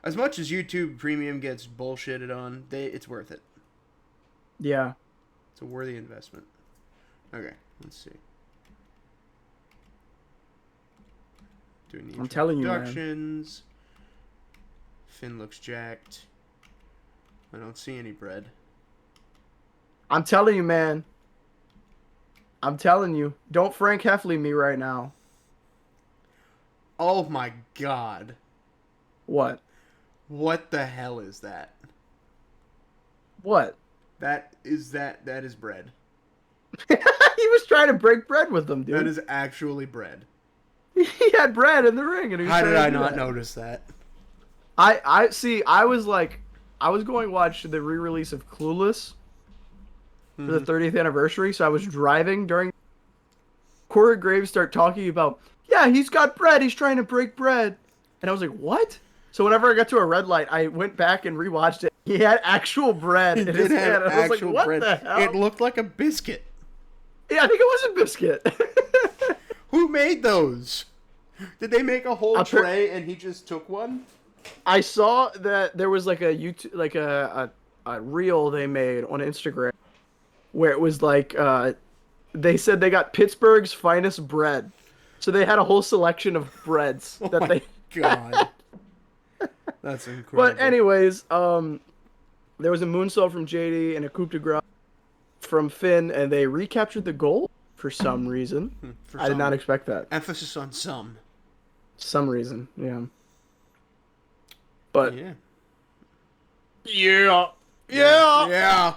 As much as YouTube Premium gets bullshitted on, it's worth it. Yeah. It's a worthy investment. Okay, let's see. Doing the I'm telling you, man. introductions. Finn looks jacked. I don't see any bread. I'm telling you, man. I'm telling you. Don't Frank Heffley me right now. Oh my god. What? What the hell is that? What? That is bread. He was trying to break bread with them, dude. That is actually bread. He had bread in the ring, and he was How trying did to I do not that. notice that? I see. I was going to watch the re-release of Clueless for the 30th anniversary, so I was driving during. Corey Graves start talking about, yeah, he's got bread. He's trying to break bread, and I was like, what? So whenever I got to a red light, I went back and rewatched it. He had actual bread He in did his hand. have And I was like, actual what bread. the hell? It looked like a biscuit. Yeah, I think it was a biscuit. Who made those? Did they make a whole I'll try- tray and he just took one? I saw that there was like a YouTube, like a reel they made on Instagram where it was like they said they got Pittsburgh's finest bread, so they had a whole selection of breads that they. God. That's incredible. But anyways, there was a moonsault from JD and a coup de grace from Finn, and they recaptured the gold for some reason. I did not expect that. Emphasis on some. Some reason, yeah. But Yeah. yeah. Yeah.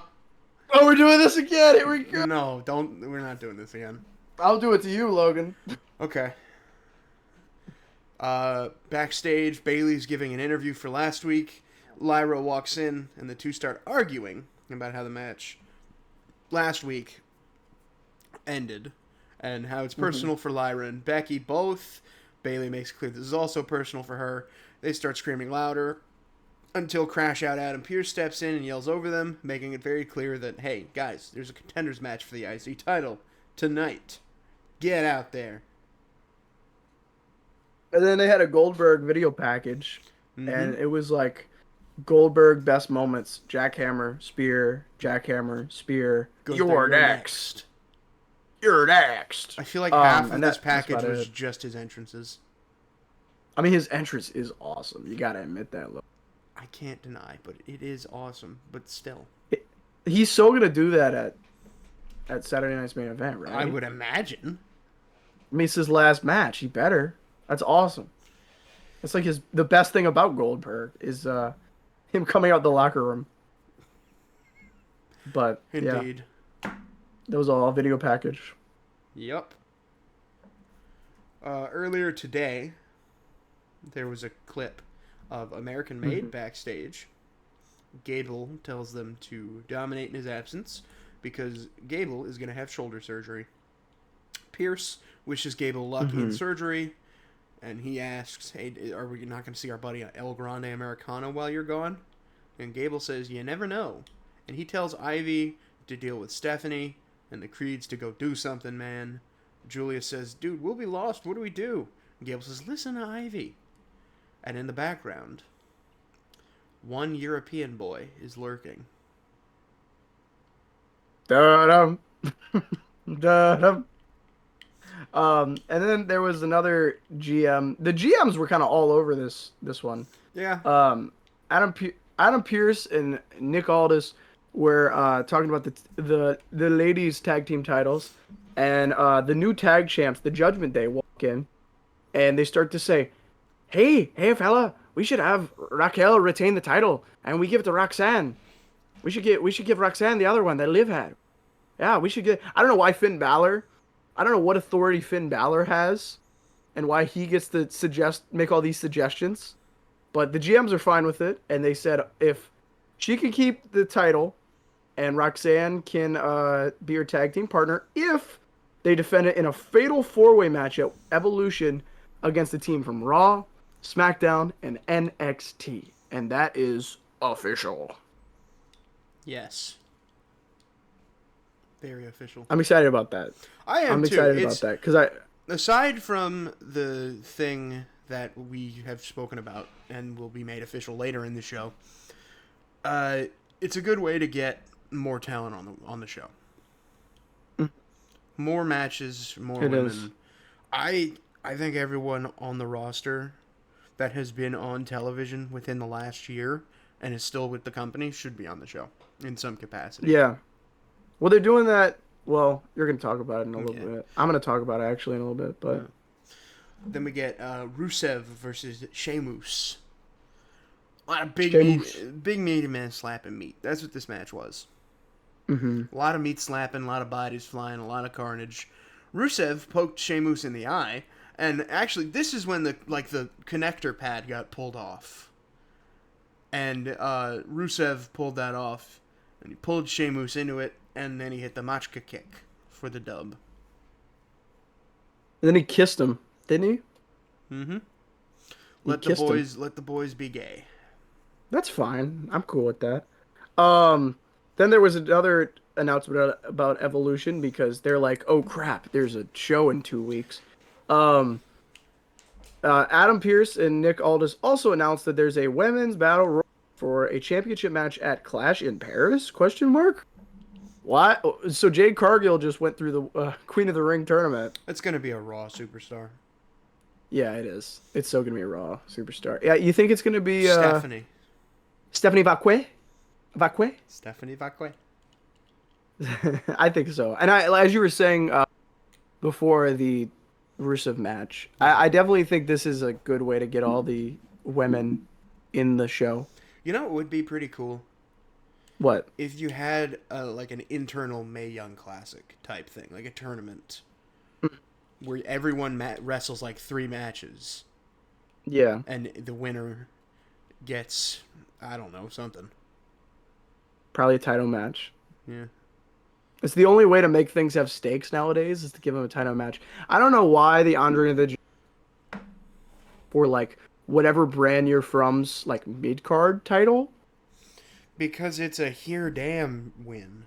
Oh, we're doing this again. Here we go. No, don't. We're not doing this again. I'll do it to you, Logan. Okay. Backstage, Bailey's giving an interview for last week. Lyra walks in, and the two start arguing about how the match last week ended, and how it's personal for Lyra and Becky both. Bailey makes clear this is also personal for her. They start screaming louder until Crash Out Adam Pearce steps in and yells over them, making it very clear that, hey, guys, there's a contenders match for the IC title tonight. Get out there. And then they had a Goldberg video package, and it was like Goldberg best moments: jackhammer, spear, jackhammer, spear. You're next. You're next. I feel like half of and this that's package about was it. just his entrances. I mean, his entrance is awesome. You gotta admit that. Look, I can't deny, but it is awesome. But still, he's so gonna do that at Saturday Night's Main Event, right? I would imagine. I mean, it's his last match. He better. That's awesome. It's like the best thing about Goldberg is him coming out the locker room. But Indeed. yeah, that was all video package. Yep. Earlier today, there was a clip of American Made backstage. Gable tells them to dominate in his absence because Gable is going to have shoulder surgery. Pierce wishes Gable luck in surgery, and he asks, "Hey, are we not going to see our buddy El Grande Americano while you're gone?" And Gable says, "You never know." And he tells Ivy to deal with Stephanie and the Creeds to go do something, man. Julia says, "Dude, we'll be lost. What do we do?" And Gable says, "Listen to Ivy." And in the background, one European boy is lurking. Da-dum. Da-dum. And then there was another GM. The GMs were kind of all over this one. Yeah. Adam Pierce and Nick Aldis were talking about the ladies tag team titles, and the new tag champs, the Judgment Day, walk in, and they start to say, "Hey, fella, we should have Raquel retain the title, and we give it to Roxanne. We should give Roxanne the other one that Liv had. Yeah, we should get. I don't know why Finn Balor. I don't know what authority Finn Balor has, and why he gets to make all these suggestions. But the GMs are fine with it, and they said if she can keep the title, and Roxanne can be her tag team partner, if they defend it in a fatal four-way match at Evolution against a team from Raw, SmackDown, and NXT, and that is official. Yes. Very official. I'm excited about that. I'm excited about that because aside from the thing that we have spoken about and will be made official later in the show, it's a good way to get more talent on the show. More matches, more women. Is. I think everyone on the roster that has been on television within the last year and is still with the company should be on the show in some capacity. Yeah. Well, they're doing that. Well, you're going to talk about it in a little bit. I'm going to talk about it actually in a little bit, but then we get Rusev versus Sheamus. A lot of big meaty man slapping meat. That's what this match was. Mm-hmm. A lot of meat slapping, a lot of bodies flying, a lot of carnage. Rusev poked Sheamus in the eye, and actually, this is when the connector pad got pulled off, and Rusev pulled that off, and he pulled Sheamus into it, and then he hit the Machka kick for the dub. And then he kissed him, didn't he? Mm-hmm. Let the boys be gay. That's fine. I'm cool with that. Then there was another announcement about Evolution because they're like, oh crap, there's a show in 2 weeks. Adam Pierce and Nick Aldis also announced that there's a women's battle royal for a championship match at Clash in Paris? Question mark. What? So Jade Cargill just went through the Queen of the Ring tournament. It's gonna be a Raw superstar. Yeah, it is. It's so gonna be a Raw superstar. Yeah, you think it's gonna be Stephanie Vacque? Stephanie Vacque. I think so. And as you were saying before the Rusev match, I definitely think this is a good way to get all the women in the show. You know, it would be pretty cool. What? If you had an internal Mae Young Classic type thing, like a tournament where everyone wrestles 3 matches. Yeah. And the winner gets, I don't know, something. Probably a title match. Yeah. It's the only way to make things have stakes nowadays is to give them a title match. I don't know why the Andre the for whatever brand you're from's mid-card title. Because it's a here damn win.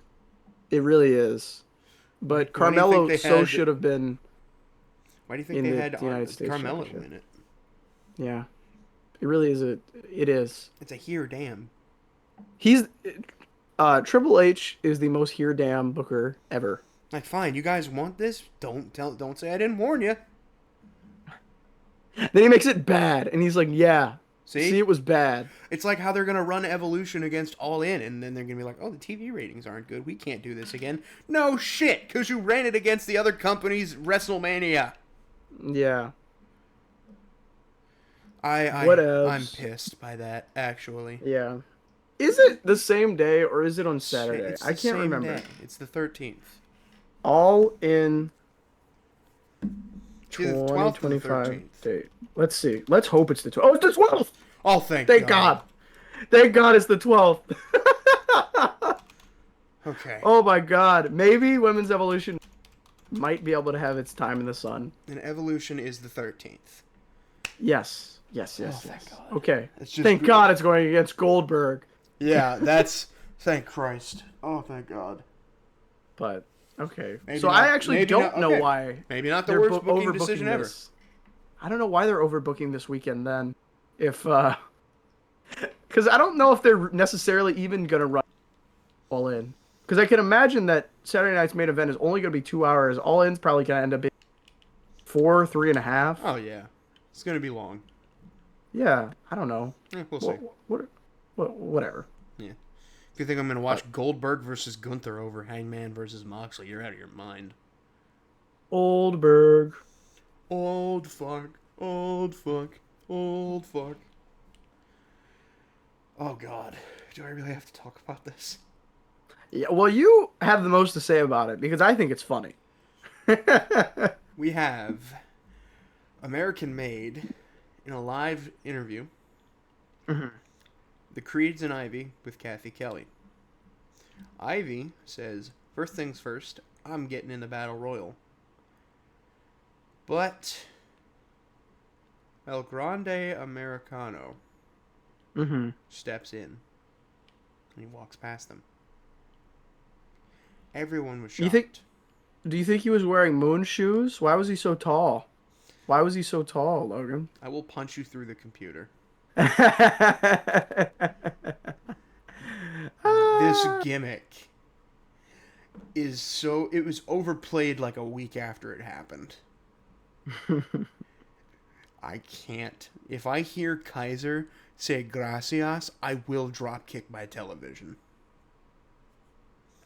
It really is. But Carmelo should have been. Why do you think they had the United States Carmelo win it? Yeah. It really is it is. It's a here damn. He's Triple H is the most here damn booker ever. Fine, you guys want this? Don't say I didn't warn you. Then he makes it bad, and he's like, "Yeah, see, it was bad." It's like how they're gonna run Evolution against All In, and then they're gonna be like, "Oh, the TV ratings aren't good. We can't do this again." No shit, because you ran it against the other company's WrestleMania. Yeah. What else? I'm pissed by that, actually. Yeah. Is it the same day or is it on Saturday? I can't remember. Day. It's the 13th. All in 2025 date. Let's see. Let's hope it's the 12th. Oh, it's the 12th! Oh, thank God. Thank God it's the 12th. Okay. Oh my God. Maybe Women's Evolution might be able to have its time in the sun. And Evolution is the 13th. Yes. Oh, Yes. thank God. Okay. It's just Thank God it's going against Goldberg. Yeah, that's thank Christ. Oh, thank God. But okay. Maybe So I not. actually Maybe not. don't know Okay. why Maybe not the they're worst booking overbooking decision ever. this. I don't know why they're overbooking this weekend then. If because I don't know if they're necessarily even gonna run All In. Because I can imagine that Saturday night's main event is only gonna be 2 hours. All In's probably gonna end up being 4, 3.5. Oh yeah, it's gonna be long. Yeah, I don't know. We'll see. Whatever. Yeah. If you think I'm gonna But watch Goldberg versus Gunther over Hangman versus Moxley, you're out of your mind. Oldberg. Old fuck. Old fuck. Old fuck. Oh God, do I really have to talk about this? Yeah, well, you have the most to say about it because I think it's funny. We have American Made in a live interview. Mhm. The Creeds and Ivy with Kathy Kelly. Ivy says, first things first, I'm getting in the Battle Royal. But El Grande Americano Mm-hmm. steps in and he walks past them. Everyone was You think? shocked. Do you think he was wearing moon shoes? Why was he so tall? Why was he so tall, Logan? I will punch you through the computer. This Ah. gimmick is so... It was overplayed like a week after it happened. I can't. If I hear Kaiser say gracias, I will drop kick my television.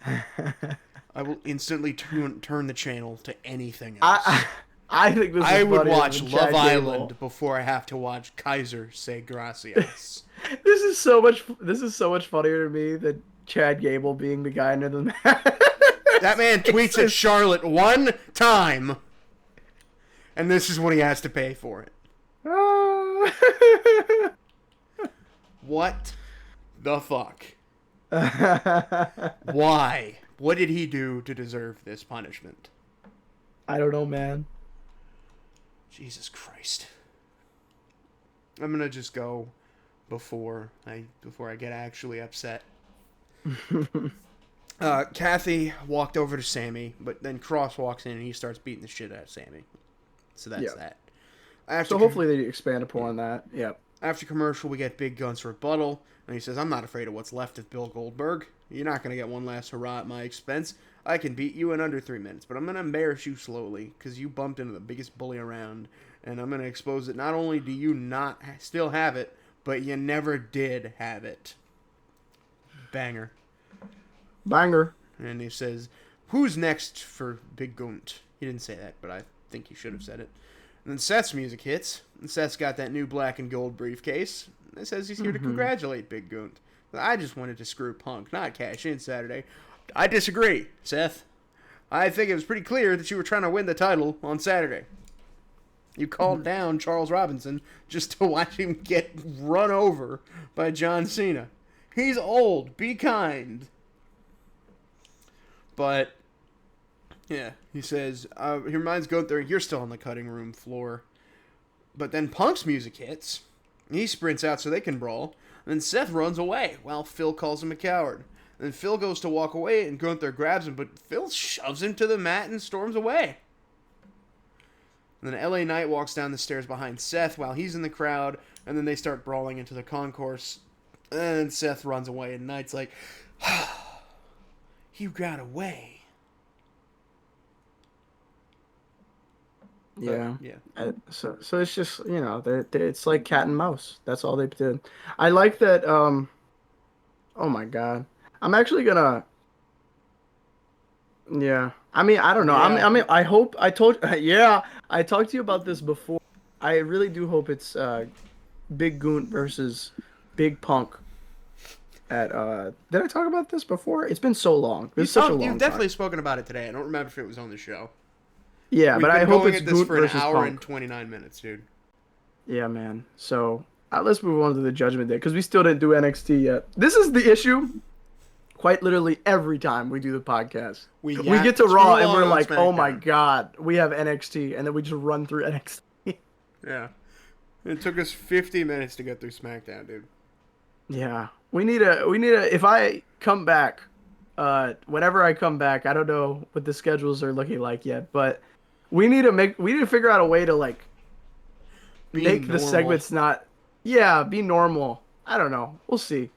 I will instantly turn the channel to anything else. I think this is I would funnier watch than Love Chad Island Gable. before I have to watch Kaiser say gracias. This is so much. This is so much funnier to me than Chad Gable being the guy under the mask. That man tweets at Charlotte one time, and this is what he has to pay for it. What the fuck? Why? What did he do to deserve this punishment? I don't know, man. Jesus Christ. I'm gonna just go before I get actually upset. Kathy walked over to Sammy, but then Cross walks in and he starts beating the shit out of Sammy. So that's that. So hopefully they expand upon that. Yep. After commercial, we get Big Gun's rebuttal, and he says, I'm not afraid of what's left of Bill Goldberg. You're not going to get one last hurrah at my expense. I can beat you in under 3 minutes, but I'm going to embarrass you slowly, because you bumped into the biggest bully around, and I'm going to expose that not only do you not still have it, but you never did have it. Banger. Banger. And he says, who's next for Big Gunt? He didn't say that, but I think he should have said it. And then Seth's music hits, and Seth's got that new black and gold briefcase. It says he's here to congratulate Big Gunt. I just wanted to screw Punk, not cash in Saturday. I disagree, Seth. I think it was pretty clear that you were trying to win the title on Saturday. You called down Charles Robinson just to watch him get run over by John Cena. He's old. Be kind. But... yeah, he says, he reminds Gunther, you're still on the cutting room floor. But then Punk's music hits. He sprints out so they can brawl. And then Seth runs away while Phil calls him a coward. And then Phil goes to walk away and Gunther grabs him, but Phil shoves him to the mat and storms away. And then LA Knight walks down the stairs behind Seth while he's in the crowd. And then they start brawling into the concourse. And Seth runs away and Knight's like, you got away. Yeah. Yeah. So it's just, it's like cat and mouse. That's all they did. I like that. Oh my God. I'm actually gonna. Yeah. I mean, I don't know. Yeah. I hope I told. Yeah. I talked to you about this before. I really do hope it's Big Gunt versus Big Punk. Did I talk about this before? It's been so long. This is such a long You've definitely time. spoken about it today. I don't remember if it was on the show. Yeah, We've but been I hope going it's at this Gunt for an versus hour Punk. and 29 minutes, dude. Yeah, man. So let's move on to the Judgment Day because we still didn't do NXT yet. This is the issue. Quite literally every time we do the podcast, we get to Raw and we're like, "Oh my God, we have NXT," and then we just run through NXT. Yeah. It took us 50 minutes to get through SmackDown, dude. Yeah. We need a if I come back, whenever I come back, I don't know what the schedules are looking like yet, but we need to figure out a way to like Be make the normal. segments not, yeah, be normal. I don't know. We'll see.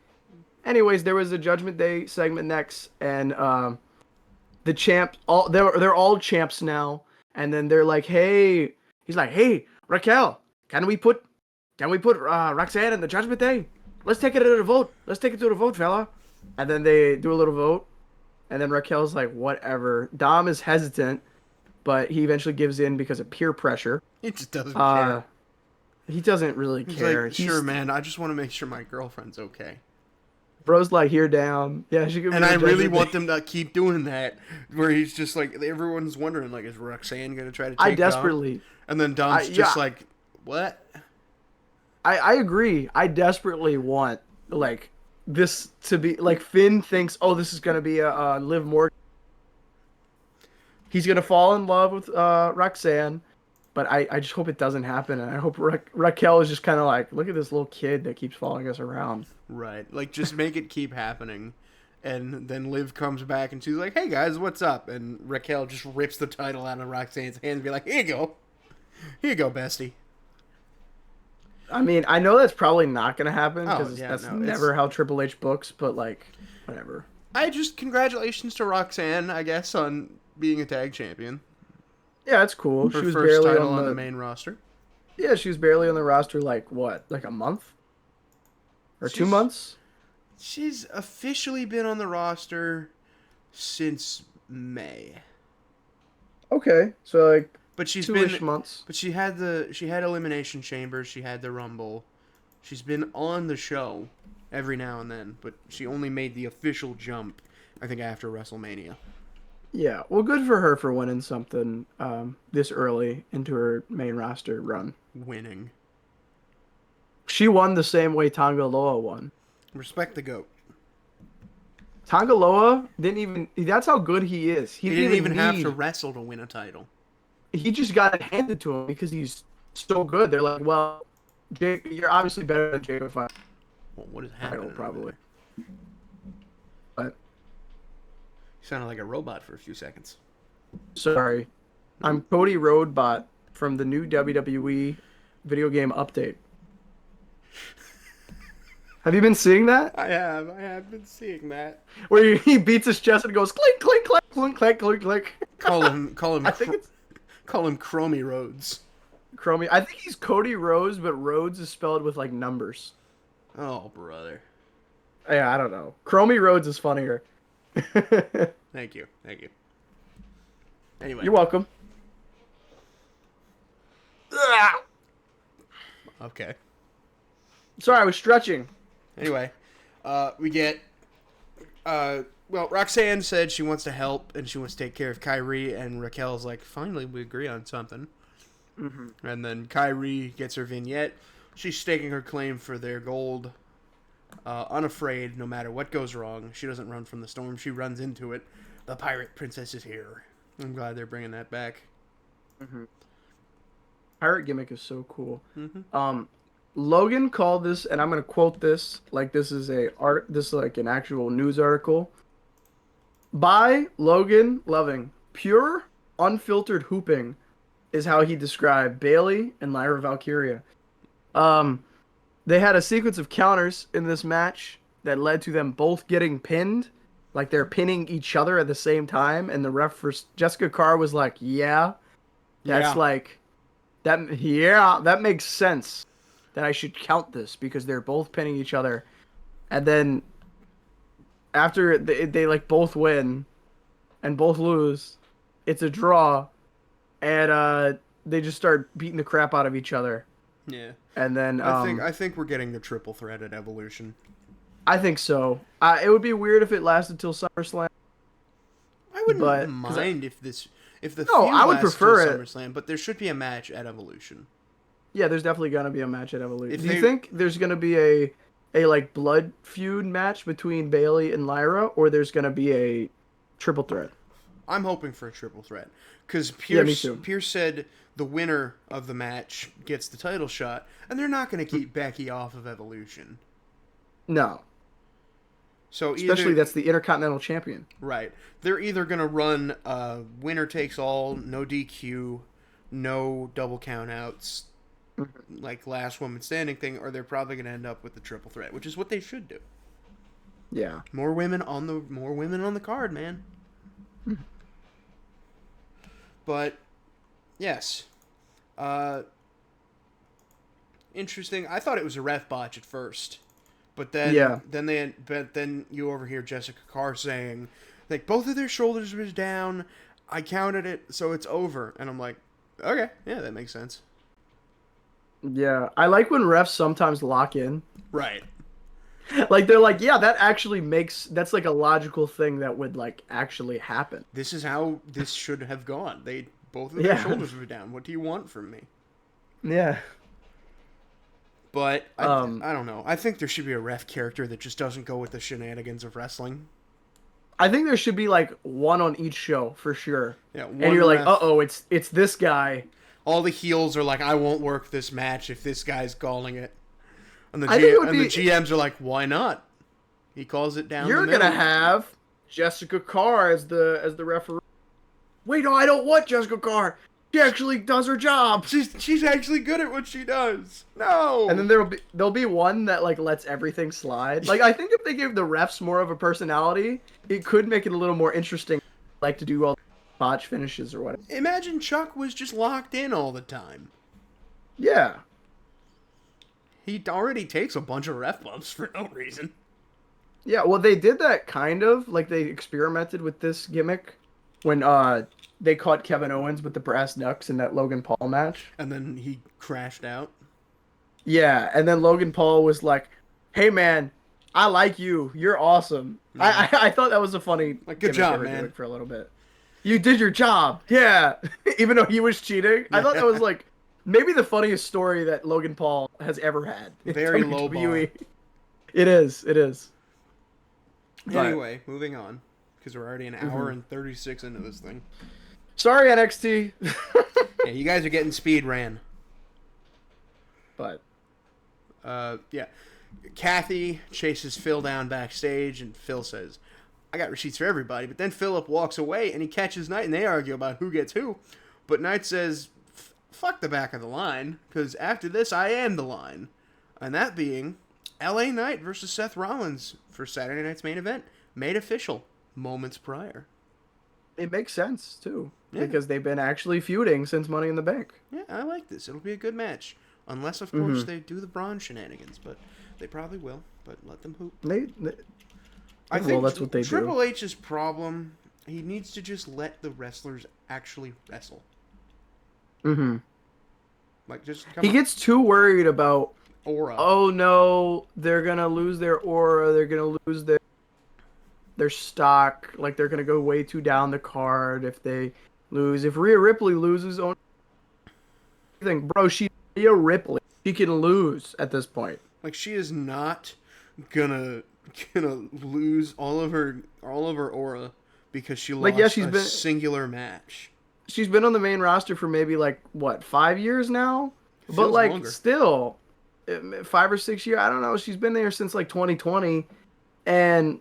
Anyways, there was a Judgment Day segment next, and the champ, all they're all champs now, and then they're like, hey, he's like, hey, Raquel, can we put Roxanne in the Judgment Day? Let's take it to the vote. Let's take it to the vote, fella. And then they do a little vote, and then Raquel's like, whatever. Dom is hesitant, but he eventually gives in because of peer pressure. He just doesn't Uh, care. he doesn't really He's care. like, sure, man. I just want to make sure my girlfriend's okay. Bro's like, here down. Yeah, she could be And the I really Judgment want Day. them to keep doing that, where he's just like, everyone's wondering, like, is Roxanne gonna try to I take Dom? desperately, And then I Dom's yeah, just like, what? I agree. I desperately want like this to be like Finn thinks, oh, this is gonna be a Liv Morgan. He's gonna fall in love with Roxanne, but I just hope it doesn't happen, and I hope Raquel is just kind of like, look at this little kid that keeps following us around. Right. Like, just make it keep happening. And then Liv comes back and she's like, hey guys, what's up? And Raquel just rips the title out of Roxanne's hands and be like, here you go. Here you go, bestie. I mean, I know that's probably not gonna happen Oh, because yeah, that's no. never how Triple H books, but like, whatever. Congratulations to Roxanne, I guess, on being a tag champion. Yeah, it's cool. Her She was first barely title on on the the main roster. yeah, she was barely on the roster like what, like a month or two She's months? she's officially been on the roster since May. Okay, so like But she's two-ish been months. but she had Elimination Chamber, she had the Rumble. She's been on the show every now and then, but she only made the official jump, I think, after WrestleMania. Yeah, well, good for her for winning something this early into her main roster run. Winning. She won the same way Tonga Loa won. Respect the GOAT. Tonga Loa didn't even. That's how good he is. He He didn't didn't even even have to need. wrestle to win a title. He just got it handed to him because he's so good. They're like, well, Jake, you're obviously better than Jacob Fire Well, what is title, happening? Over probably. there? But You sounded like a robot for a few seconds. sorry, I'm Cody Roadbot from the new WWE video game update. Have you been seeing that? I have been seeing that. Where he beats his chest and goes clink, clink, clink, clink, clink, clink, clink. I think it's Call him Chromie Rhodes. Chromie. I think he's Cody Rhodes, but Rhodes is spelled with like numbers. Oh, brother. Yeah, I don't know. Chromie Rhodes is funnier. Thank you. Anyway, You're welcome. Ah! okay. Sorry, I was stretching. Anyway, we get. Well, Roxanne said she wants to help and she wants to take care of Kyrie, and Raquel's like, finally, we agree on something. Mm-hmm. And then Kyrie gets her vignette. She's staking her claim for their gold. Unafraid, no matter what goes wrong. She doesn't run from the storm, she runs into it. The pirate princess is here. I'm glad they're bringing that back. Mm-hmm. Pirate gimmick is so cool. Mm-hmm. Logan called this, and I'm gonna quote this like this is like an actual news article. By Logan Loving, pure, unfiltered hooping is how he described Bailey and Lyra Valkyria. They had a sequence of counters in this match that led to them both getting pinned, like they're pinning each other at the same time, and the ref for Jessica Carr was like, "Yeah, that's Yeah. like that. Yeah, that makes sense. That I should count this because they're both pinning each other." And then after they like both win and both lose, it's a draw, and they just start beating the crap out of each other. Yeah. And then I think we're getting the triple threat at Evolution. I think so. It would be weird if it lasted till SummerSlam. I wouldn't But mind if the No, feud I would lasts prefer till it. SummerSlam, but there should be a match at Evolution. yeah, there's definitely gonna be a match at Evolution. If Do they- you think there's gonna be a like blood feud match between Bailey and Lyra, or there's gonna be a triple threat? I'm hoping for a triple threat because Yeah, me too. Pierce said the winner of the match gets the title shot, and they're not going to keep Becky off of Evolution. No. So Especially either that's the Intercontinental Champion. right, they're either going to run winner takes all, no DQ, no double countouts, like last woman standing thing, or they're probably going to end up with the triple threat, which is what they should do. Yeah. More women on the card, man. But yes, interesting. I thought it was a ref botch at first, but then you overhear Jessica Carr saying like both of their shoulders was down. I counted it, so it's over, and I'm like, okay, yeah, that makes sense. Yeah. I like when refs sometimes lock in. Right. Like they're like, yeah, that actually that's like a logical thing that would like actually happen. This is how this should have gone. They both of their shoulders were down. What do you want from me? Yeah. But I don't know. I think there should be a ref character that just doesn't go with the shenanigans of wrestling. I think there should be like one on each show for sure. Yeah, and you're like, uh-oh, it's this guy. All the heels are like, I won't work this match if this guy's calling it. And the GMs are like, why not? He calls it down. You're gonna have Jessica Carr as the referee. Wait, no, I don't want Jessica Carr. She actually does her job. She's actually good at what she does. No. And then there'll be one that like lets everything slide. Like I think if they gave the refs more of a personality, it could make it a little more interesting. Like to do all botch finishes or whatever. Imagine Chuck was just locked in all the time. Yeah. He already takes a bunch of ref bumps for no reason. Yeah, well, they did that kind of. Like, they experimented with this gimmick when they caught Kevin Owens with the brass knucks in that Logan Paul match. And then he crashed out. Yeah, and then Logan Paul was like, hey, man, I like you. You're awesome. Mm-hmm. I thought that was a funny good job, man. For a little bit. You did your job. Yeah. Even though he was cheating. I thought that was, like, maybe the funniest story that Logan Paul has ever had. Very low bar. It is. Anyway, moving on. Because we're already an hour and 36 into this thing. Sorry, NXT. Yeah, you guys are getting speed ran. But. Yeah. Kathy chases Phil down backstage, and Phil says, I got receipts for everybody. But then Philip walks away, and he catches Knight, and they argue about who gets who. But Knight says, fuck the back of the line, because after this, I am the line. And that being LA Knight versus Seth Rollins for Saturday night's main event, made official moments prior. It makes sense, too, because they've been actually feuding since Money in the Bank. Yeah, I like this. It'll be a good match. Unless, of course, they do the Braun shenanigans, but they probably will. But let them hoop. I think that's what they Triple do. H's problem, he needs to just let the wrestlers actually wrestle. Mm-hmm. Like, just he gets too worried about aura. Oh no, they're gonna lose their aura. They're gonna lose their stock. Like they're gonna go way too down the card if they lose. If Rhea Ripley loses on anything, bro, she's Rhea Ripley. She can lose at this point. Like she is not gonna lose all of her aura because she lost a singular match. She's been on the main roster for maybe like what 5 years now, but like longer. Still 5 or 6 years. I don't know. She's been there since like 2020, and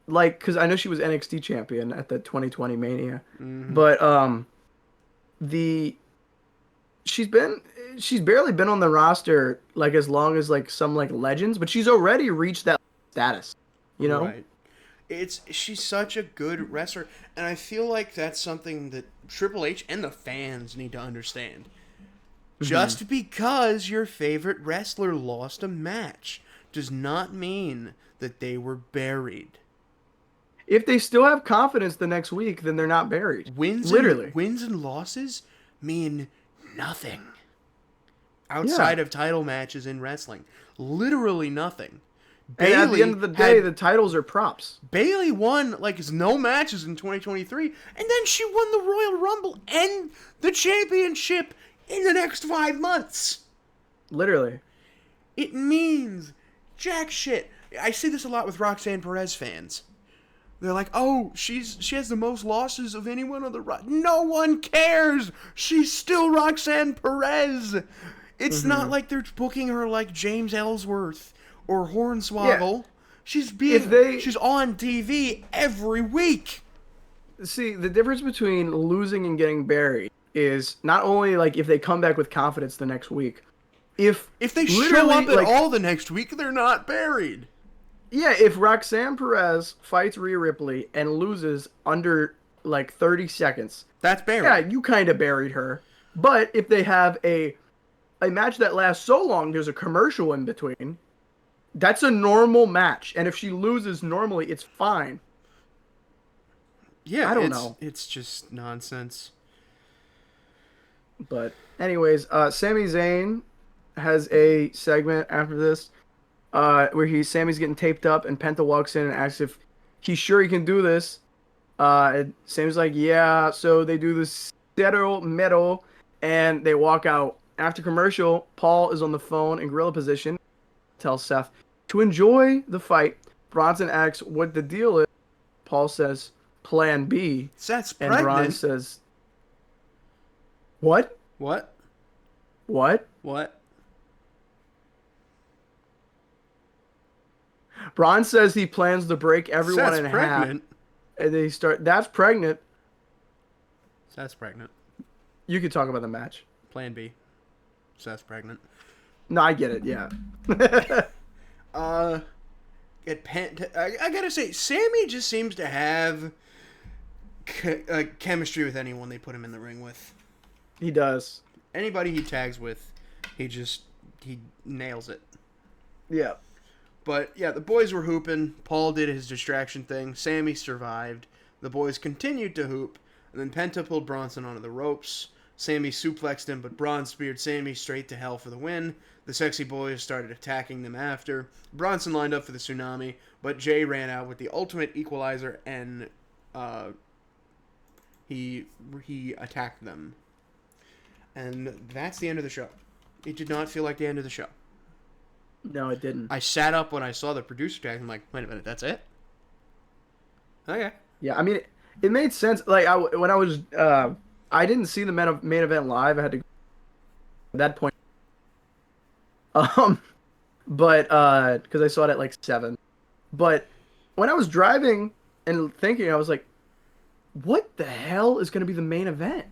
like because I know she was NXT champion at the 2020 Mania, but she's barely been on the roster like as long as like some like legends, but she's already reached that status, you know. Right. She's such a good wrestler, and I feel like that's something that Triple H and the fans need to understand. Just because your favorite wrestler lost a match does not mean that they were buried. If they still have confidence the next week, then they're not buried. Wins and losses mean nothing outside of title matches in wrestling. Literally nothing. And at the end of the day, the titles are props. Bayley won no matches in 2023, and then she won the Royal Rumble and the championship in the next 5 months. Literally. It means jack shit. I see this a lot with Roxanne Perez fans. They're like, oh, she has the most losses of anyone on the No one cares. She's still Roxanne Perez. It's not Hmm. like they're booking her like James Ellsworth or Yeah, Hornswoggle. if they She's on TV every week. see the difference between losing and getting buried is not only like if they come back with confidence the next week, if If they show literally up at like all the next week, they're not buried. yeah, if Roxanne Perez fights Rhea Ripley and loses under like 30 seconds, That's yeah, buried. you kind of buried her. But if they have a match that lasts so long, there's a commercial in between. That's a normal match, and if she loses normally, it's fine. Yeah, I don't know, it's just nonsense. but anyways, Sami Zayn has a segment after this, where Sammy's getting taped up, and Penta walks in and asks if he's sure he can do this. And Sammy's like, yeah. So they do this settle metal, and they walk out. After commercial, Paul is on the phone in gorilla position, tells Seth to enjoy the fight. Bronson asks what the deal is. Paul says, Plan B. Seth's And Braun pregnant. says, what? What? What? What? Braun says he plans to break everyone Seth's in half. pregnant. And they start, that's pregnant. Seth's pregnant. You could talk about the match. Plan B. Seth's pregnant. No, I get it. Yeah. Uh, I gotta say, Sammy just seems to have chemistry with anyone they put him in the ring with. He does. Anybody he tags with, he nails it. Yeah. But yeah, the boys were hooping. Paul did his distraction thing. Sammy survived. The boys continued to hoop, and then Penta pulled Bronson onto the ropes. Sammy suplexed him, but Braun speared Sammy straight to hell for the win. The sexy boys started attacking them after. Bronson lined up for the tsunami, but Jay ran out with the ultimate equalizer, and he attacked them. And that's the end of the show. It did not feel like the end of the show. No, it didn't. I sat up when I saw the producer tag. I'm like, wait a minute, that's it? Okay. Yeah, I mean, it made sense. Like, when I was, I didn't see the main event live. I had to go at that point. But, because I saw it at like 7. But when I was driving and thinking, I was like, what the hell is going to be the main event?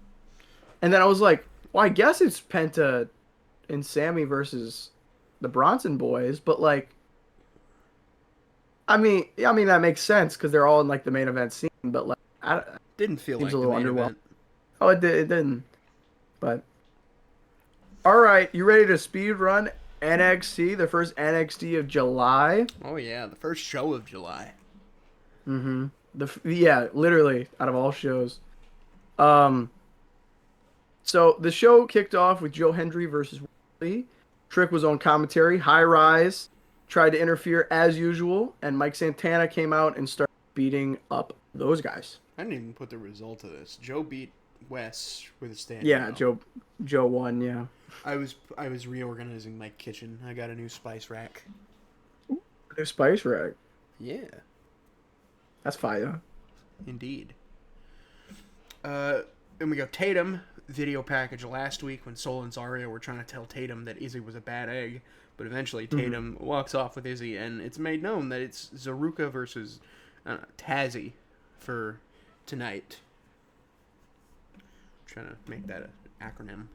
And then I was like, well, I guess it's Penta and Sammy versus the Bronson boys, but like, I mean that makes sense because they're all in like the main event scene. But like, Didn't feel seems like a the little main underwhelming. event. Oh, it didn't. But all right, you ready to speed run NXT, the first NXT of July? Oh yeah, the first show of July. Mm-hmm. Yeah, literally out of all shows. Um. So the show kicked off with Joe Hendry versus Lee. Trick was on commentary. High Rise tried to interfere as usual, and Mike Santana came out and started beating up those guys. I didn't even put the result of this. Joe beat Wes with a stand. Yeah, Joe won. Yeah. I was reorganizing my kitchen. I got a new spice rack. Their spice rack. Yeah, That's fire. indeed. And we got Tatum video package last week when Sol and Zarya were trying to tell Tatum that Izzy was a bad egg, but eventually Tatum walks off with Izzy, and it's made known that it's Zaruka versus Tazzy for tonight. Trying to make that an acronym,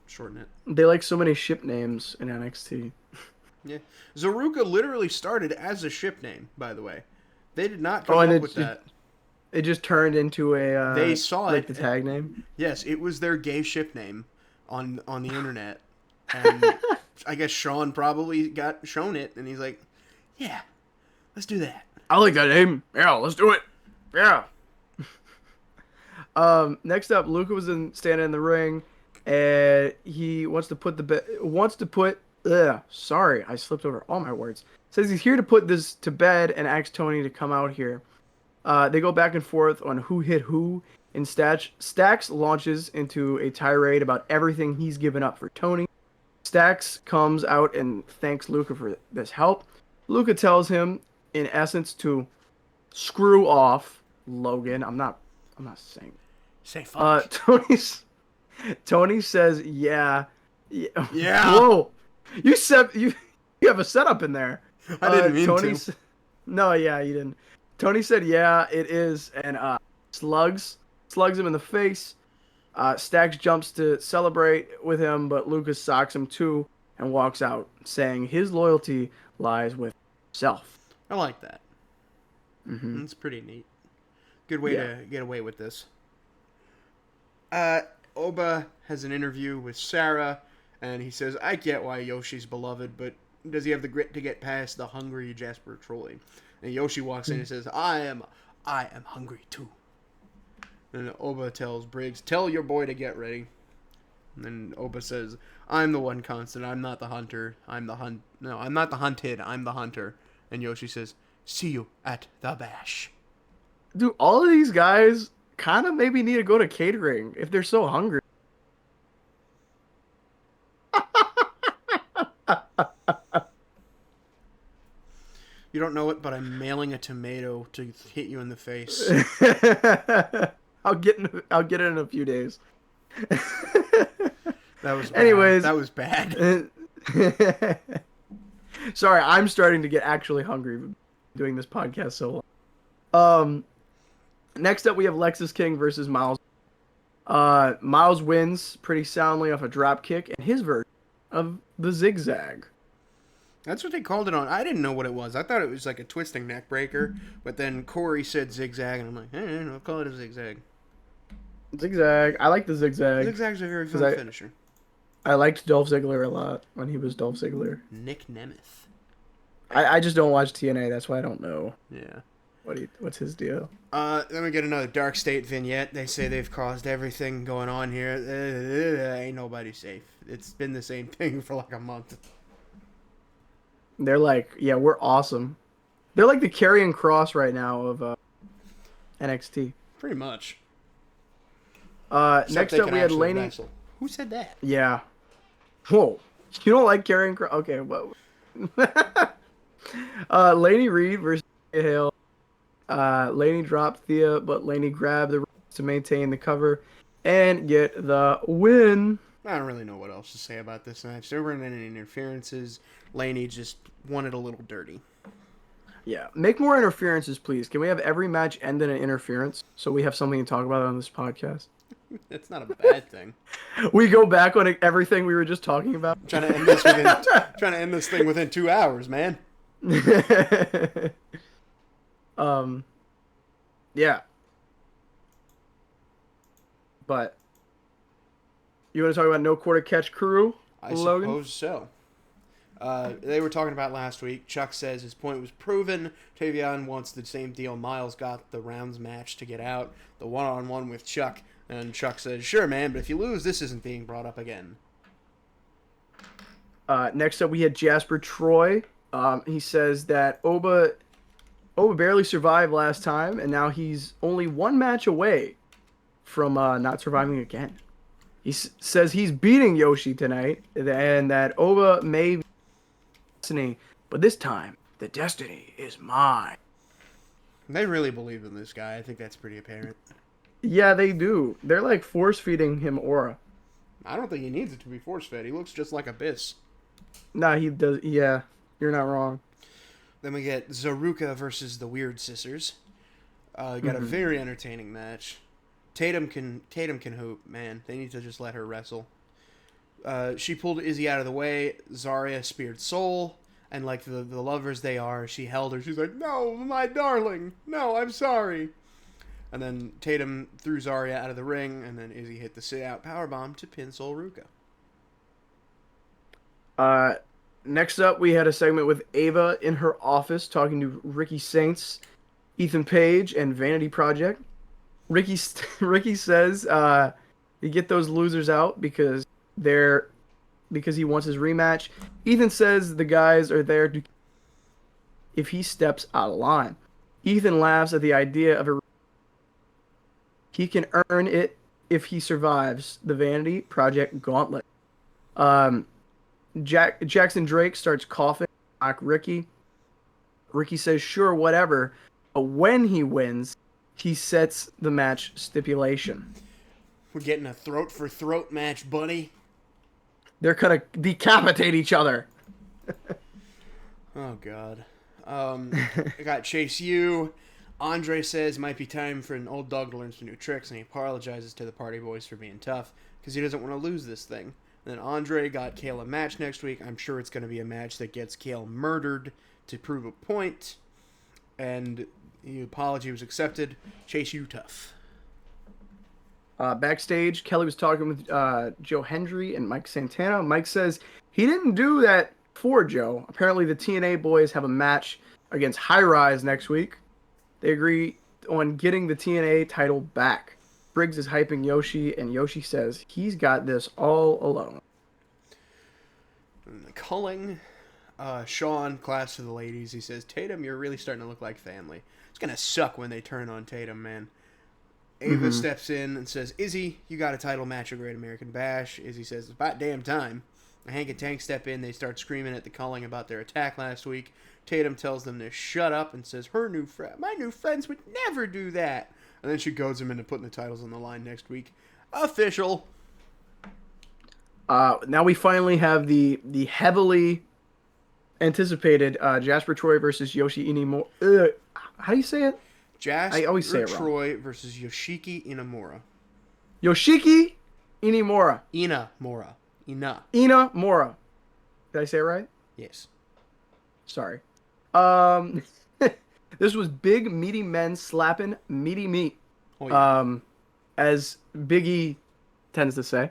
shorten it. They like so many ship names in NXT. Yeah, Zaruka literally started as a ship name, by the way. They did not Oh, come and up with that. It just turned into a. They saw like it. the tag name. Yes, it was their gay ship name on the internet, and I guess Sean probably got shown it, and he's like, "Yeah, let's do that." I like that name. Yeah, let's do it. Yeah. Next up, Luca was standing in the ring, and he wants to put. Sorry, I slipped over all my words. Says he's here to put this to bed and asks Tony to come out here. They go back and forth on who hit who, and Stax launches into a tirade about everything he's given up for Tony. Stax comes out and thanks Luca for this help. Luca tells him, in essence, to Screw off, Logan. I'm not saying. Say fuck. Tony says, yeah. Yeah. Yeah. Whoa. You have a setup in there. I didn't mean Tony to. s- No, yeah, you didn't. Tony said, yeah, it is, and slugs him in the face. Stacks jumps to celebrate with him, but Lucas socks him too and walks out, saying his loyalty lies with himself. I like that. Hmm. That's pretty neat. Good way Yeah. to get away with this. Oba has an interview with Sarah, and he says, I get why Yoshi's beloved, but does he have the grit to get past the hungry Jasper Troy? And Yoshi walks in and says, I am hungry too. And Oba tells Briggs, tell your boy to get ready. And then Oba says, I'm the one constant. I'm not the hunter. I'm not the hunted. I'm the hunter. And Yoshi says, see you at the bash. Dude, all of these guys kind of maybe need to go to catering if they're so hungry. You don't know it, but I'm mailing a tomato to hit you in the face. I'll get it in a few days. That was bad. Anyways, That was bad. sorry, I'm starting to get actually hungry doing this podcast so long. Next up we have Lexus King versus Miles. Miles wins pretty soundly off a drop kick and his version of the zigzag. That's what they called it on. I didn't know what it was. I thought it was like a twisting neck breaker, but then Corey said zigzag, and I'm like, I'll call it a zigzag. Zigzag. I like the zigzag. Zigzag's a very fun finisher. I liked Dolph Ziggler a lot when he was Dolph Ziggler. Nick Nemeth. I just don't watch TNA. That's why I don't know Yeah. what's his deal. Then we get another Dark State vignette. They say they've caused everything going on here. Ain't nobody safe. It's been the same thing for like a month. They're like, yeah, we're awesome. They're like the Karrion Kross right now of NXT. Pretty much. Next up we had Laney. Wrestle. Who said that? Yeah. Whoa. You don't like Karrion Kross? Okay, well. Laney Reed versus Thea Hale. Laney dropped Thea, but Laney grabbed the ropes to maintain the cover and get the win. I don't really know what else to say about this match. There weren't any interferences. Laney just wanted a little dirty. Yeah, make more interferences, please. Can we have every match end in an interference so we have something to talk about on this podcast? That's not a bad thing. We go back on everything we were just talking about. Trying to end this thing within 2 hours, man. Yeah. But you want to talk about no quarter catch crew, I Logan? suppose so. They were talking about last week. Chuck says his point was proven. Tavion wants the same deal Miles got, the rounds match to get out, the one-on-one with Chuck. And Chuck says, sure, man, but if you lose, this isn't being brought up again. Next up, we had Jasper Troy. He says that Oba barely survived last time, and now he's only one match away from not surviving again. He says he's beating Yoshi tonight, and that Oba may be destiny, but this time the destiny is mine. They really believe in this guy. I think that's pretty apparent. Yeah, they do. They're like force feeding him aura. I don't think he needs it to be force-fed. He looks just like Abyss. Nah, he does. Yeah, you're not wrong. Then we get Zaruka versus the Weird Sisters. Got a very entertaining match. Tatum can hoop, man. They need to just let her wrestle. She pulled Izzy out of the way. Zarya speared Soul, and like the lovers they are, she held her. She's like, "No, my darling. No, I'm sorry." And then Tatum threw Zarya out of the ring, and then Izzy hit the sit-out powerbomb to pin Sol Ruka. Next up, we had a segment with Ava in her office talking to Ricky Saints, Ethan Page, and Vanity Project. Ricky says you get those losers out because he wants his rematch. Ethan says the guys are there to if he steps out of line. Ethan laughs at the idea of he can earn it if he survives the Vanity Project gauntlet. Jackson Drake starts coughing like Ricky. Ricky says, sure, whatever. When he wins, he sets the match stipulation. We're getting a throat for throat match, buddy. They're gonna decapitate each other. Oh God. I got Chase U. Andre says might be time for an old dog to learn some new tricks, and he apologizes to the party boys for being tough because he doesn't want to lose this thing. And then Andre got Kale a match next week. I'm sure it's going to be a match that gets Kale murdered to prove a point. And the apology was accepted. Chase U tough. Backstage, Kelly was talking with Joe Hendry and Mike Santana. Mike says he didn't do that for Joe. Apparently, the TNA boys have a match against High Rise next week. They agree on getting the TNA title back. Briggs is hyping Yoshi, and Yoshi says he's got this all alone. Culling, Sean, class to the ladies. He says, Tatum, you're really starting to look like family. It's going to suck when they turn on Tatum, man. Ava steps in and says, Izzy, you got a title match at Great American Bash. Izzy says, it's about damn time. Hank and Tank step in. They start screaming at the Culling about their attack last week. Tatum tells them to shut up and says, my new friends would never do that. And then she goads him into putting the titles on the line next week. Official. Now we finally have the heavily anticipated Jasper Troy versus Yoshi Inamura. How do you say it? I always say it wrong. Troy versus Yoshiki Inamura. Yoshiki Inamura. Inamura. Inamura. Did I say it right? Yes. Sorry. This was big meaty men slapping meaty meat. Oh, yeah. As Biggie tends to say.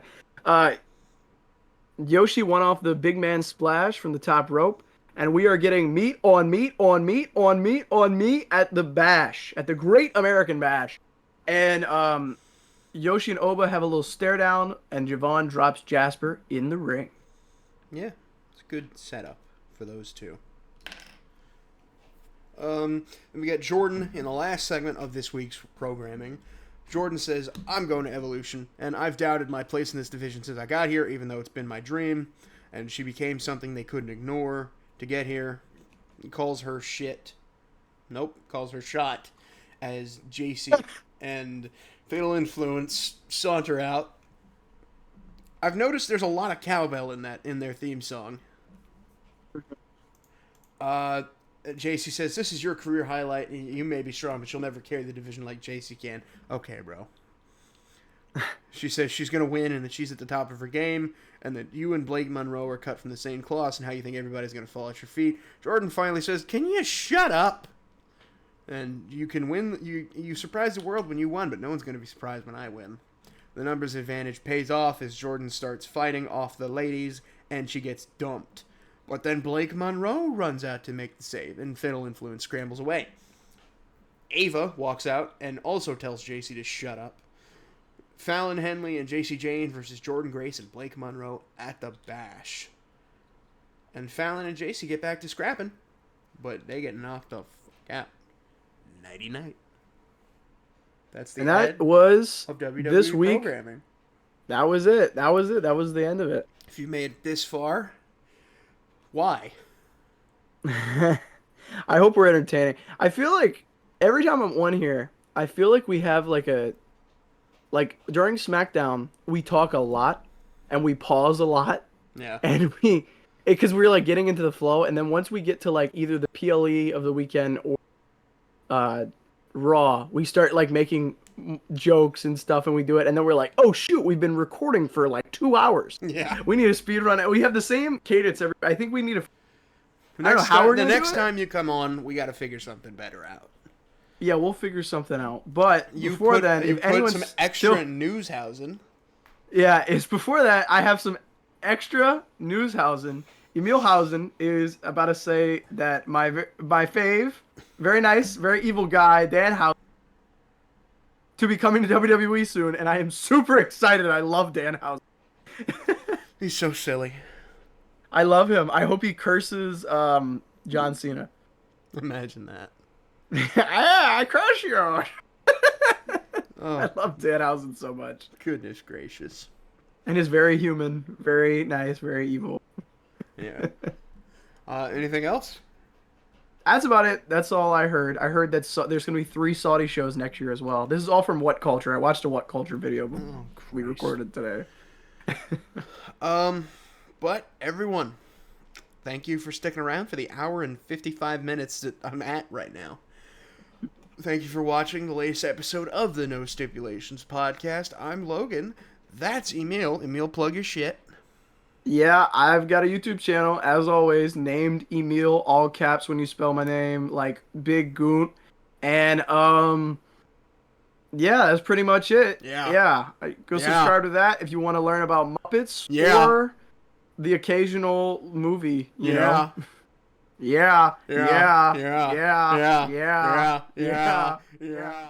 Yoshi won off the big man splash from the top rope, and we are getting meat on meat on meat on meat on meat at the bash, at the Great American Bash. And Yoshi and Oba have a little stare down, and Javon drops Jasper in the ring. Yeah, it's a good setup for those two. And we got Jordan in the last segment of this week's programming. Jordan says, I'm going to Evolution, and I've doubted my place in this division since I got here, even though it's been my dream, and she became something they couldn't ignore to get here. He calls her shit. Nope, calls her shot, as JC and Fatal Influence saunter out. I've noticed there's a lot of cowbell in their theme song. JC says, this is your career highlight. You may be strong, but you'll never carry the division like JC can. Okay, bro. She says she's going to win and that she's at the top of her game and that you and Blake Monroe are cut from the same cloth and how you think everybody's going to fall at your feet. Jordan finally says, can you shut up? And you can win. You surprised the world when you won, but no one's going to be surprised when I win. The numbers advantage pays off as Jordan starts fighting off the ladies and she gets dumped. But then Blake Monroe runs out to make the save, and Fatal Influence scrambles away. Ava walks out and also tells JC to shut up. Fallon Henley and JC Jane versus Jordan Grace and Blake Monroe at the Bash. And Fallon and JC get back to scrapping, but they get knocked the fuck out. Nighty-night. That's the end of WWE this week. Programming. That was it. That was the end of it. If you made it this far, why? I hope we're entertaining. I feel like every time I'm on here, I feel like we have like during Smackdown, we talk a lot and we pause a lot. Yeah. And because we're like getting into the flow, and then once we get to like either the PLE of the weekend or Raw, we start like making jokes and stuff, and we do it, and then we're like, oh shoot, we've been recording for like 2 hours. Yeah. We need to speed run it. We have the same cadence I think we need to. I don't know how we're gonna do it. The next time you come on, we got to figure something better out. Yeah, we'll figure something out. But before then, if anyone's some extra news housing. Yeah, it's before that. I have some extra news housing. Emil Hausen is about to say that my fave, very nice, very evil guy, Dan Hausen, to be coming to WWE soon, and I am super excited. I love Dan Hausen. He's so silly. I love him. I hope he curses John Cena. Imagine that. I crush you. Oh, I love Dan Hausen so much. Goodness gracious. And he's very human, very nice, very evil. Yeah. Anything else? That's about it. That's all I heard. I heard that there's gonna be 3 Saudi shows next year as well. This is all from What Culture. I watched a What Culture video Oh we Christ. recorded today. But everyone, thank you for sticking around for the hour and 55 minutes that I'm at right now. Thank you for watching the latest episode of the No Stipulations podcast. I'm Logan. That's Emil. Emil, plug your shit. Yeah, I've got a YouTube channel, as always, named Emil, all caps when you spell my name, like Big Goont. And yeah, that's pretty much it. Yeah. Yeah, go Yeah. subscribe to that if you want to learn about Muppets Yeah. or the occasional movie, you know? Yeah. Yeah, Yeah. yeah, Yeah. yeah, Yeah. yeah, Yeah. Yeah. yeah, yeah. Yeah.